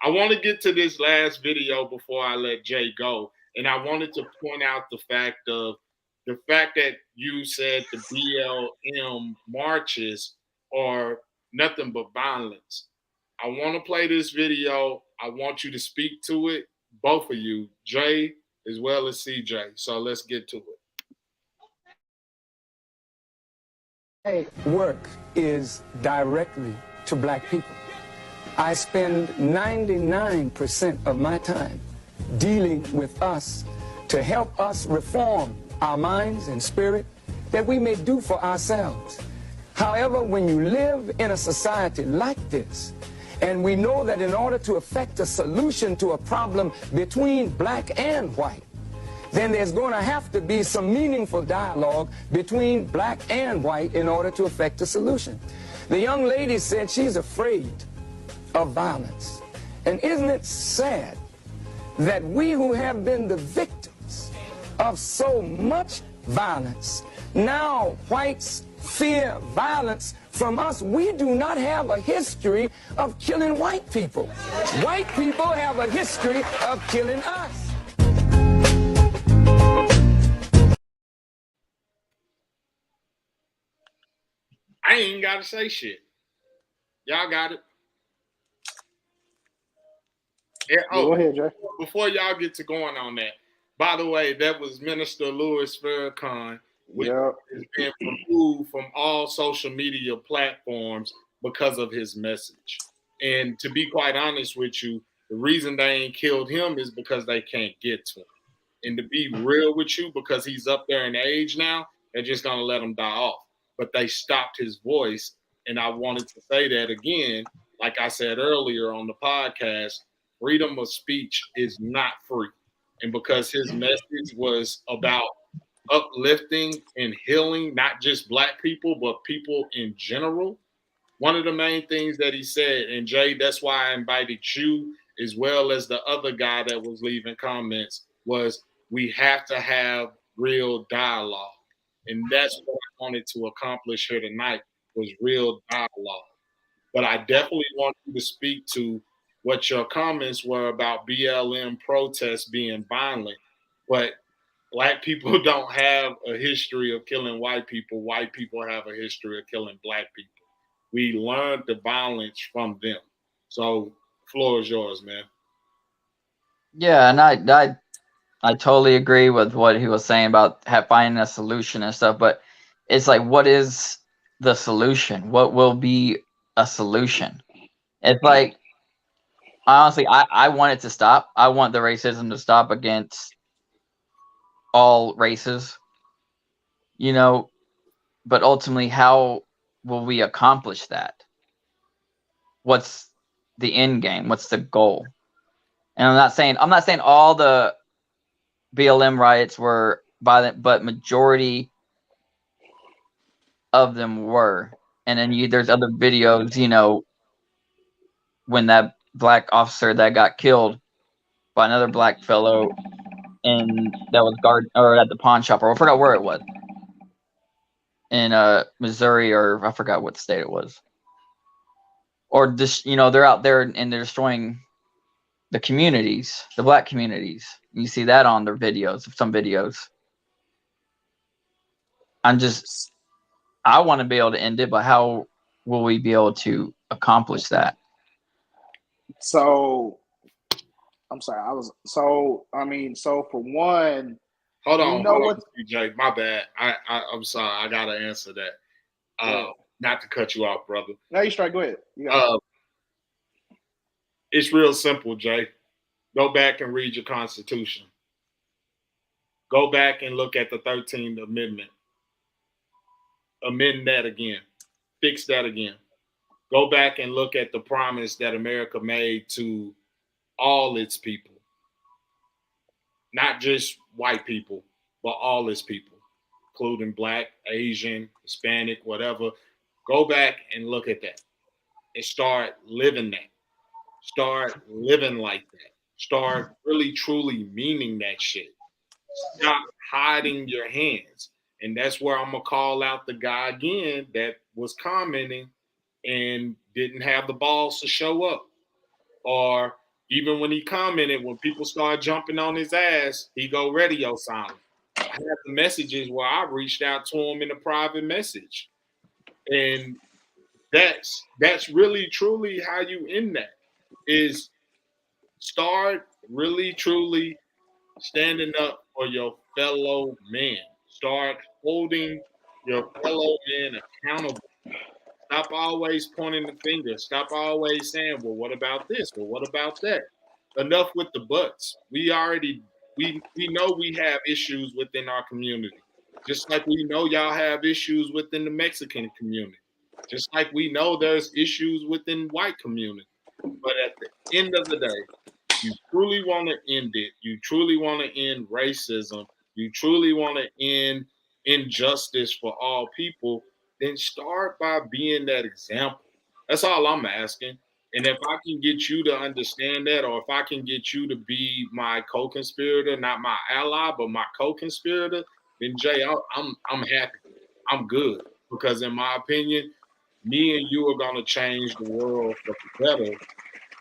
I want to get to this last video before I let Jay go. And I wanted to point out the fact that you said the BLM marches are nothing but violence. I want to play this video. I want you to speak to it, both of you, Jay as well as CJ. So let's get to it.
My work is directly to black people. I spend 99% of my time dealing with us to help us reform our minds and spirit that we may do for ourselves. However, when you live in a society like this, and we know that in order to effect a solution to a problem between black and white, then there's going to have to be some meaningful dialogue between black and white in order to effect a solution. The young lady said she's afraid of violence. And isn't it sad that we who have been the victims of so much violence, now whites fear violence from us? We do not have a history of killing white people. White people have a history of killing us.
I ain't got to say shit. Y'all got it. And,
go ahead, Jay.
Before y'all get to going on that, by the way, that was Minister Louis Farrakhan, which has been removed from all social media platforms because of his message. And to be quite honest with you, the reason they ain't killed him is because they can't get to him. And to be real with you, because he's up there in age now, they're just going to let him die off. But they stopped his voice. And I wanted to say that again, like I said earlier on the podcast, freedom of speech is not free. And because his message was about uplifting and healing, not just black people, but people in general, one of the main things that he said, and Jay, that's why I invited you as well as the other guy that was leaving comments, was we have to have real dialogue. And that's what I wanted to accomplish here tonight, was real dialogue. But I definitely want you to speak to what your comments were about BLM protests being violent. But black people don't have a history of killing white people. White people have a history of killing black people. We learned the violence from them. So, floor is yours, man.
Yeah, and I totally agree with what he was saying about finding a solution and stuff. But it's like, what is the solution? What will be a solution? It's like, honestly, I want it to stop. I want the racism to stop against all races, you know, but ultimately, how will we accomplish that? What's the end game? What's the goal? And I'm not saying all the BLM riots were violent, but majority of them were. And then there's other videos, you know, when that black officer that got killed by another black fellow, and that was at the pawn shop, or I forgot where it was, in Missouri, or I forgot what state it was. Or this, you know, they're out there and they're destroying the communities, the black communities. You see that on their videos, some videos. I want to be able to end it, but how will we be able to accomplish that?
So, I'm sorry. So for one,
hold on, CJ, my bad. I'm sorry. I gotta answer that. Not to cut you off, brother.
No, you straight. Go ahead.
It's real simple, Jay. Go back and read your Constitution. Go back and look at the 13th Amendment. Amend that again. Fix that again. Go back and look at the promise that America made to all its people. Not just white people, but all its people, including Black, Asian, Hispanic, whatever. Go back and look at that and start living that. Start living like that. Start really, truly meaning that shit. Stop hiding your hands. And that's where I'm going to call out the guy again that was commenting and didn't have the balls to show up. Or even when he commented, when people start jumping on his ass, he go radio silent. I have the messages where I reached out to him in a private message. And that's really, truly how you end that, is start really, truly standing up for your fellow man. Start holding your fellow man accountable. Stop always pointing the finger. Stop always saying, well, what about this? Well, what about that? Enough with the buts. We know we have issues within our community. Just like we know y'all have issues within the Mexican community. Just like we know there's issues within white community. But at the end of the day, you truly want to end it. You truly want to end racism. You truly want to end injustice for all people. Then start by being that example. That's all I'm asking. And if I can get you to understand that, or if I can get you to be my co-conspirator, not my ally, but my co-conspirator, then Jay, I'm happy. I'm good. Because in my opinion, me and you are going to change the world for the better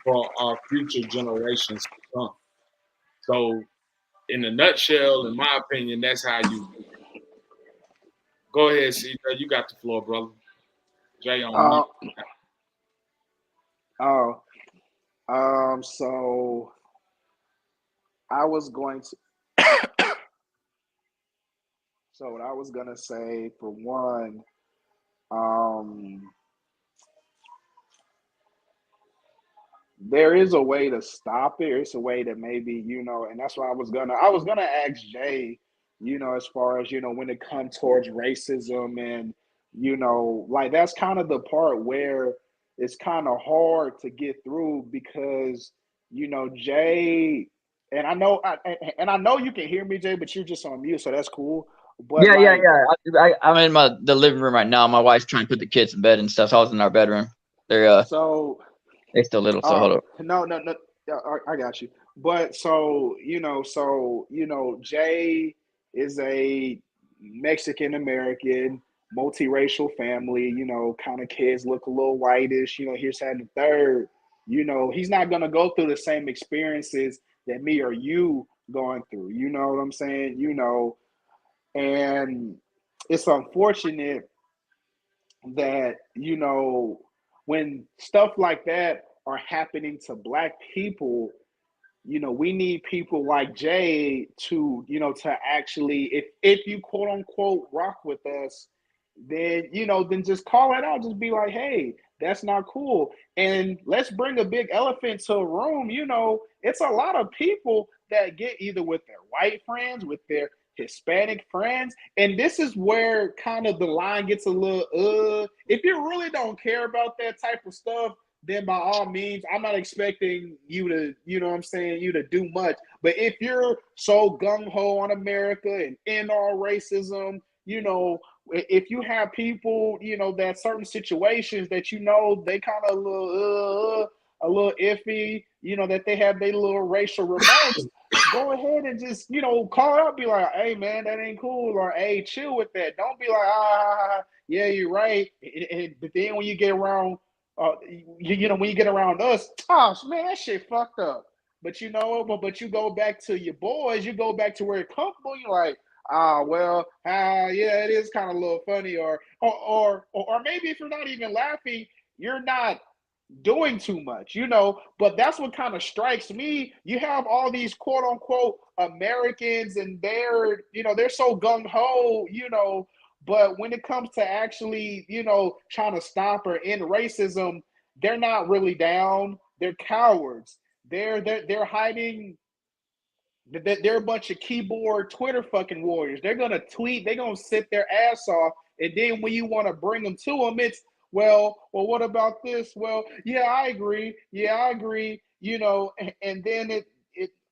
for our future generations to come. So, in a nutshell, in my opinion, that's how you do it. Go ahead, CJ. You got the floor, brother. Jay on me.
So I was going to. So what I was gonna say, for one, there is a way to stop it. It's a way that maybe, and that's why I was gonna ask Jay, as far as, when it comes towards racism, and, like, that's kind of the part where it's kind of hard to get through, because, Jay, and I know you can hear me, Jay, but you're just on mute, so that's cool. But
yeah. I'm in the living room right now. My wife's trying to put the kids in bed and stuff. So I was in our bedroom. They're still little, so hold up.
No, yeah, I got you. But so Jay is a Mexican American, multiracial family. Kind of kids look a little whitish. Here's that and the third. He's not gonna go through the same experiences that me or you going through. You know what I'm saying? And it's unfortunate that, when stuff like that are happening to Black people, we need people like Jay to, to actually, if you quote unquote rock with us, then, then just call it out. Just be like, hey, that's not cool. And let's bring a big elephant to a room. It's a lot of people that get either with their white friends, with their Hispanic friends. And this is where kind of the line gets a little, if you really don't care about that type of stuff, then by all means, I'm not expecting you to, you to do much. But if you're so gung-ho on America and end all racism, if you have people, that certain situations that, they kind of a little iffy, that they have their little racial remarks, go ahead and just, call it out, be like, hey, man, that ain't cool, or hey, chill with that. Don't be like, yeah, you're right. But then when you get around, when you get around us, oh, man, that shit fucked up. But, but you go back to your boys, you go back to where you're comfortable, you're like, yeah, it is kind of a little funny, or maybe if you're not even laughing, you're not doing too much, but that's what kind of strikes me. You have all these quote unquote Americans, and they're so gung-ho, but when it comes to actually, trying to stop or end racism, they're not really down. They're cowards. they're hiding. They're a bunch of keyboard Twitter fucking warriors. They're gonna tweet. They're gonna sit their ass off, and then when you want to bring them to them, it's well, what about this? Well, yeah, I agree. Yeah, I agree. You know, and then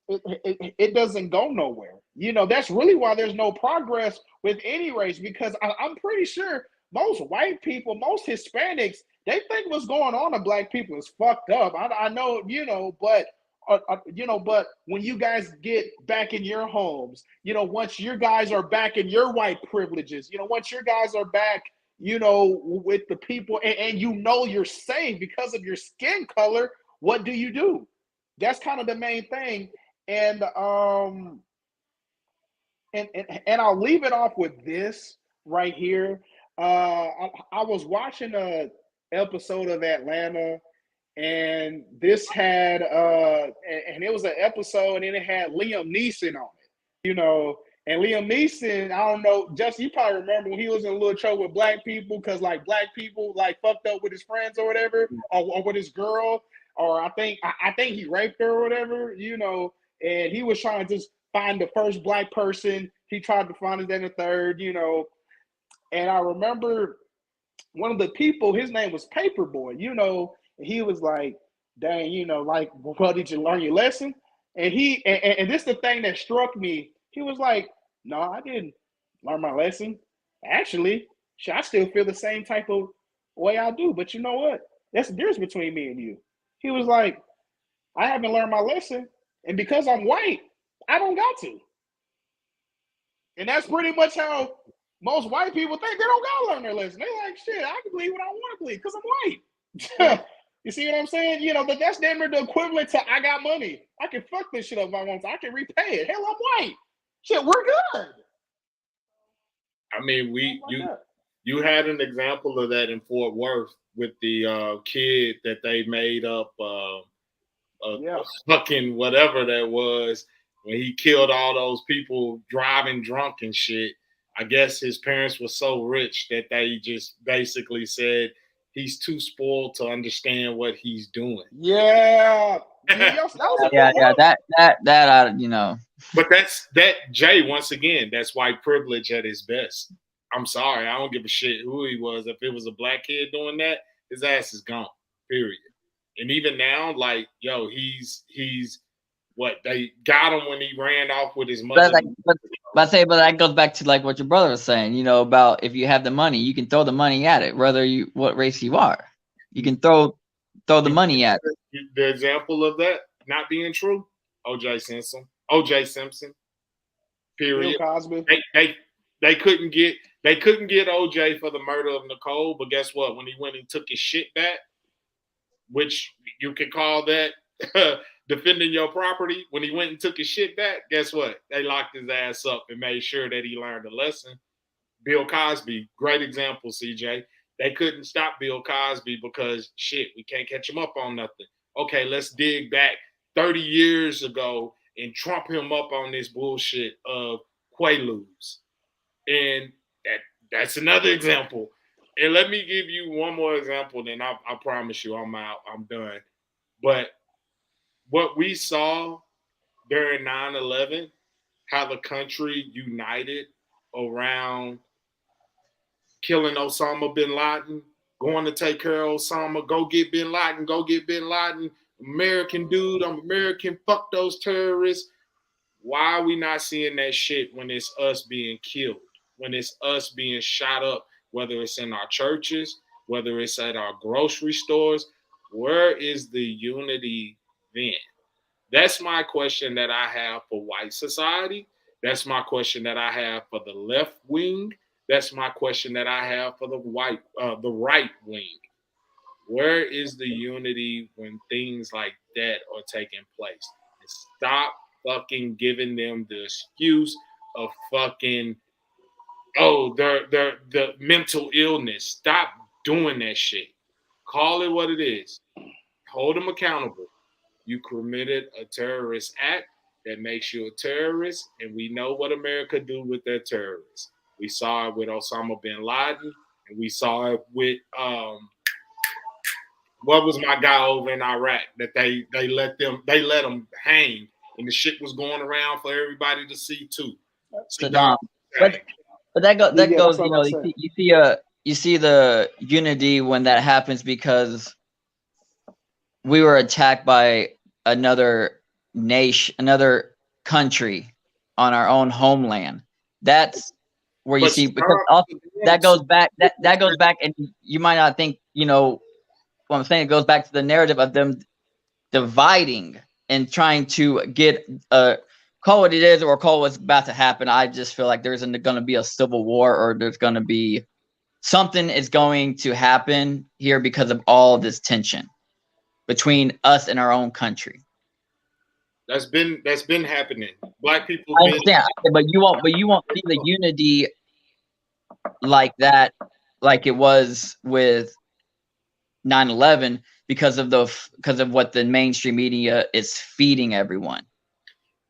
it doesn't go nowhere. You know, that's really why there's no progress with any race, because I'm pretty sure most white people, most Hispanics, they think what's going on to black people is fucked up. I know, you know, but but when you guys get back in your homes, you know, once your guys are back in your white privileges, you know, once your guys are back, you know, with the people, and you know you're safe because of your skin color, what do? That's kind of the main thing. And and I'll leave it off with this right here. I was watching a episode of Atlanta, and this had and it was an episode, and it had Liam Neeson on it, you know. And Liam Neeson, I don't know, Justin, you probably remember when he was in a little trouble with black people because like black people like fucked up with his friends or whatever, or with his girl, or I think he raped her or whatever, you know. And he was trying to just find the first black person. He tried to find it, then the third, you know. And I remember one of the people, his name was Paperboy, you know. And he was like, dang, you know, like, well, did you learn your lesson? And and this is the thing that struck me. He was like, no, I didn't learn my lesson. Actually, I still feel the same type of way I do. But you know what? That's the difference between me and you. He was like, I haven't learned my lesson. And because I'm white, I don't got to. And that's pretty much how most white people think. They don't got to learn their lesson. They're like, shit, I can believe what I want to believe because I'm white. You see what I'm saying? You know, that's damn near the equivalent to I got money. I can fuck this shit up if I want to. I can repay it. Hell, I'm white. Shit, we're good.
I mean, you had an example of that in Fort Worth with the kid that they made up a fucking whatever that was when he killed all those people driving drunk and shit. I guess his parents were so rich that they just basically said he's too spoiled to understand what he's doing.
Yeah.
That you know.
But that Jay, once again, that's white privilege at its best. I'm sorry, I don't give a shit who he was. If it was a black kid doing that, his ass is gone. Period. And even now, like, yo, he's what they got him when he ran off with his mother.
But that goes back to like what your brother was saying, you know, about if you have the money, you can throw the money at it, whether what race you are. You can throw the money at it.
The example of that not being true, O.J. Simpson. Period.
Bill Cosby.
They couldn't get O.J. for the murder of Nicole, but guess what? When he went and took his shit back, which you can call that defending your property, when he went and took his shit back, guess what? They locked his ass up and made sure that he learned a lesson. Bill Cosby, great example, CJ. They couldn't stop Bill Cosby because, shit, we can't catch him up on nothing. Okay, let's dig back 30 years ago and trump him up on this bullshit of Quaaludes. And that's another example. And let me give you one more example, then I promise you I'm out. I'm done. But what we saw during 9/11, how the country united around killing Osama bin Laden, going to take care of Osama, go get bin Laden, American dude, I'm American, fuck those terrorists. Why are we not seeing that shit when it's us being killed, when it's us being shot up, whether it's in our churches, whether it's at our grocery stores? Where is the unity then? That's my question that I have for white society. That's my question that I have for the left wing. That's my question that I have for the right wing. Where is the unity when things like that are taking place? And stop fucking giving them the excuse of fucking, they're the mental illness. Stop doing that shit. Call it what it is. Hold them accountable. You committed a terrorist act that makes you a terrorist, and we know what America do with their terrorists. We saw it with Osama bin Laden, and we saw it with what was my guy over in Iraq that they let them hang, and the shit was going around for everybody to see too.
Saddam. But that goes, you know, you see the unity when that happens, because we were attacked by another nation, another country on our own homeland. That's where you see, because also, that goes back, that goes back, and you might not think, you know, what I'm saying, it goes back to the narrative of them dividing and trying to get call what it is or call what's about to happen. I just feel like there's going to be a civil war, or there's going to be something is going to happen here because of all this tension between us and our own country.
That's been happening. Black people.
I understand, but you won't see the unity like that, like it was with 9/11, because of what the mainstream media is feeding everyone.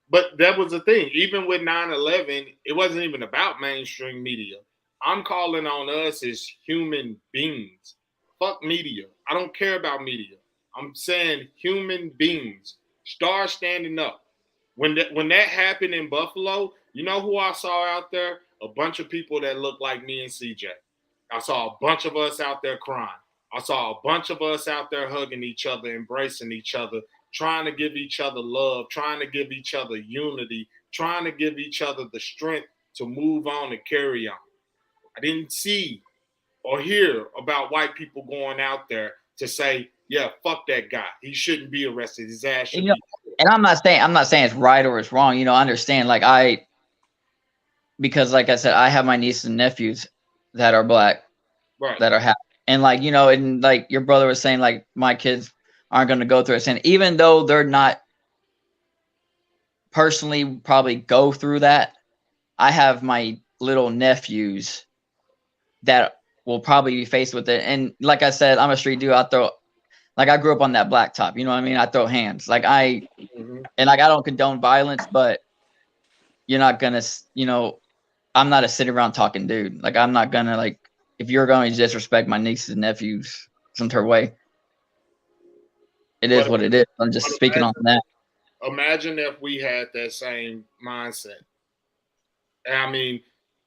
But that was the thing. Even with 9/11, it wasn't even about mainstream media. I'm calling on us as human beings. Fuck media. I don't care about media. I'm saying human beings. Start standing up. When that happened in Buffalo, you know who I saw out there? A bunch of people that looked like me and CJ. I saw a bunch of us out there crying. I saw a bunch of us out there hugging each other, embracing each other, trying to give each other love, trying to give each other unity, trying to give each other the strength to move on and carry on. I didn't see or hear about white people going out there to say, yeah, fuck that guy. He shouldn't be arrested. His ass should be.
And I'm not saying it's right or it's wrong. You know, I understand. Because like I said, I have my nieces and nephews that are black,
right,
that are happy. And like, you know, and like your brother was saying, like, my kids aren't going to go through it. And even though they're not personally probably go through that, I have my little nephews that will probably be faced with it. And like I said, I'm a street dude. I grew up on that blacktop. You know what I mean? I throw hands. And like, I don't condone violence, but you're not gonna, you know, I'm not a sit around talking dude. Like, I'm not gonna, like, if you're going to disrespect my nieces and nephews some way, it is what it is. I'm just speaking on that.
Imagine if we had that same mindset. I mean,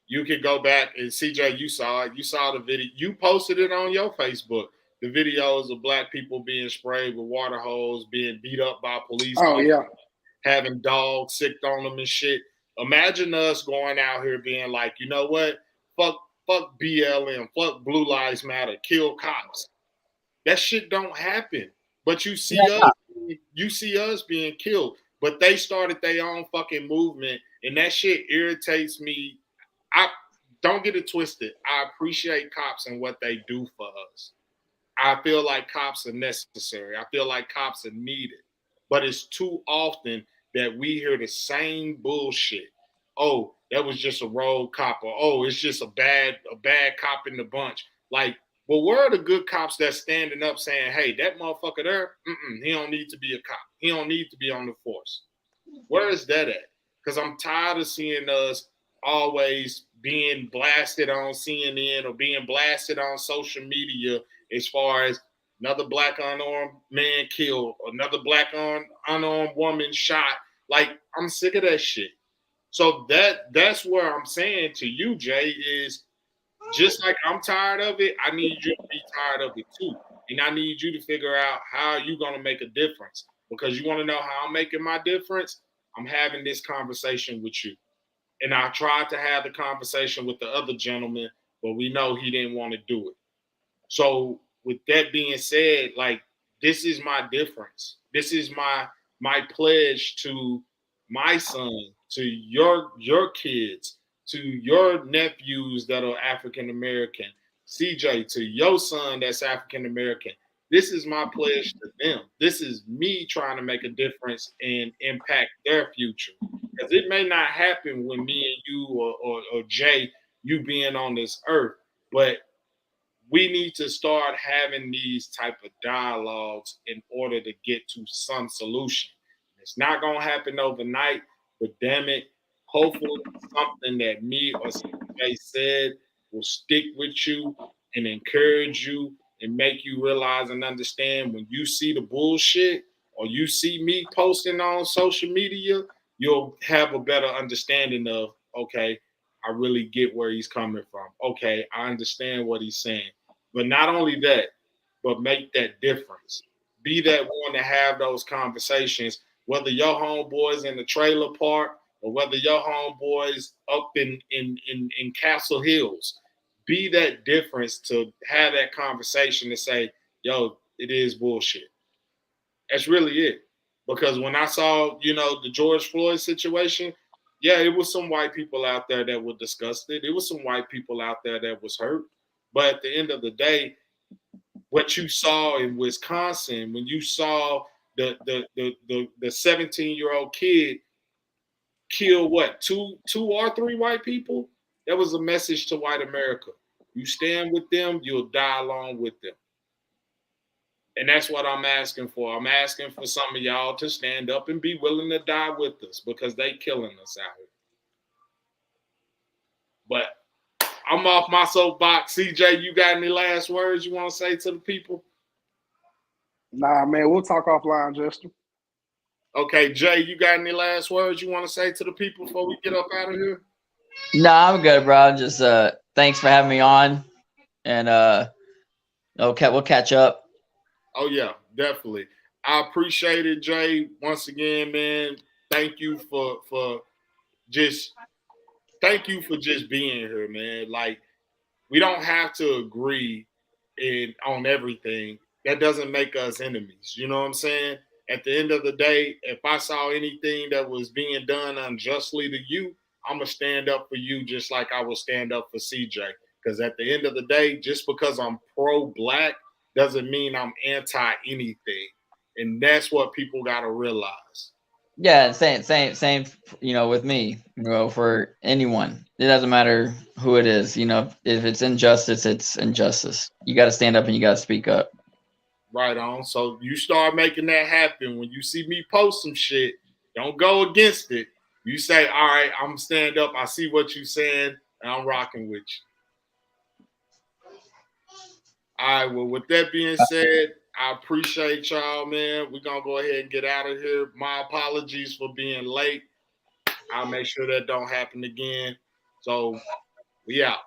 you could go back and CJ, you saw it. You saw the video. You posted it on your Facebook. The videos of black people being sprayed with water hose, being beat up by police.
Oh, yeah.
Having dogs sicked on them and shit. Imagine us going out here being like, you know what? Fuck BLM, fuck Blue Lives Matter, kill cops. That shit don't happen. But you see us being killed. But they started their own fucking movement, and that shit irritates me. I don't get it twisted. I appreciate cops and what they do for us. I feel like cops are necessary. I feel like cops are needed. But it's too often that we hear the same bullshit. Oh, that was just a rogue cop, or oh, it's just a bad cop in the bunch. Like, well, where are the good cops that's standing up saying, hey, that motherfucker there, he don't need to be a cop. He don't need to be on the force. Where is that at? Because I'm tired of seeing us always being blasted on CNN or being blasted on social media as far as another black unarmed man killed, another black unarmed woman shot. Like, I'm sick of that shit. So that's where I'm saying to you, Jay, is just like I'm tired of it, I need you to be tired of it too. And I need you to figure out how you're going to make a difference. Because you want to know how I'm making my difference? I'm having this conversation with you. And I tried to have the conversation with the other gentleman, but we know he didn't want to do it. So with that being said, like, this is my difference. This is my pledge to my son, to your kids, to your nephews that are African American, CJ, to your son that's African American. This is my pledge to them. This is me trying to make a difference and impact their future. Because it may not happen when me and you or Jay, you being on this earth, but we need to start having these type of dialogues in order to get to some solution. It's not going to happen overnight, but damn it, hopefully something that me or CJ said will stick with you and encourage you and make you realize and understand when you see the bullshit or you see me posting on social media, you'll have a better understanding of, okay, I really get where he's coming from. Okay, I understand what he's saying. But not only that, but make that difference. Be that one to have those conversations, whether your homeboys in the trailer park or whether your homeboys up in Castle Hills. Be that difference to have that conversation to say, yo, it is bullshit. That's really it. Because when I saw, the George Floyd situation, yeah, it was some white people out there that were disgusted. It was some white people out there that was hurt. But at the end of the day, what you saw in Wisconsin, when you saw the 17-year-old kid kill what, two or three white people, that was a message to white America. You stand with them, you'll die along with them. And that's what I'm asking for. I'm asking for some of y'all to stand up and be willing to die with us because they killing us out here. But I'm off my soapbox. CJ, you got any last words you want to say to the people?
Nah, man, we'll talk offline, Justin.
Okay, Jay, you got any last words you want to say to the people before we get up out of here?
No, I'm good, bro. Just thanks for having me on, and okay, we'll catch up.
Oh yeah, definitely. I appreciate it, Jay. Once again, man, thank you for just being here, man. Like, we don't have to agree on everything. That doesn't make us enemies. You know what I'm saying? At the end of the day, if I saw anything that was being done unjustly to you, I'm going to stand up for you just like I will stand up for CJ. Because at the end of the day, just because I'm pro-black doesn't mean I'm anti-anything. And that's what people got to realize.
Yeah, same, with me, for anyone. It doesn't matter who it is. If it's injustice, it's injustice. You got to stand up and you got to speak up.
Right on. So you start making that happen. When you see me post some shit, don't go against it. You say, all right, I'm going to stand up. I see what you're saying, and I'm rocking with you. All right, well, with that being said, I appreciate y'all, man. We're going to go ahead and get out of here. My apologies for being late. I'll make sure that don't happen again. So, we out.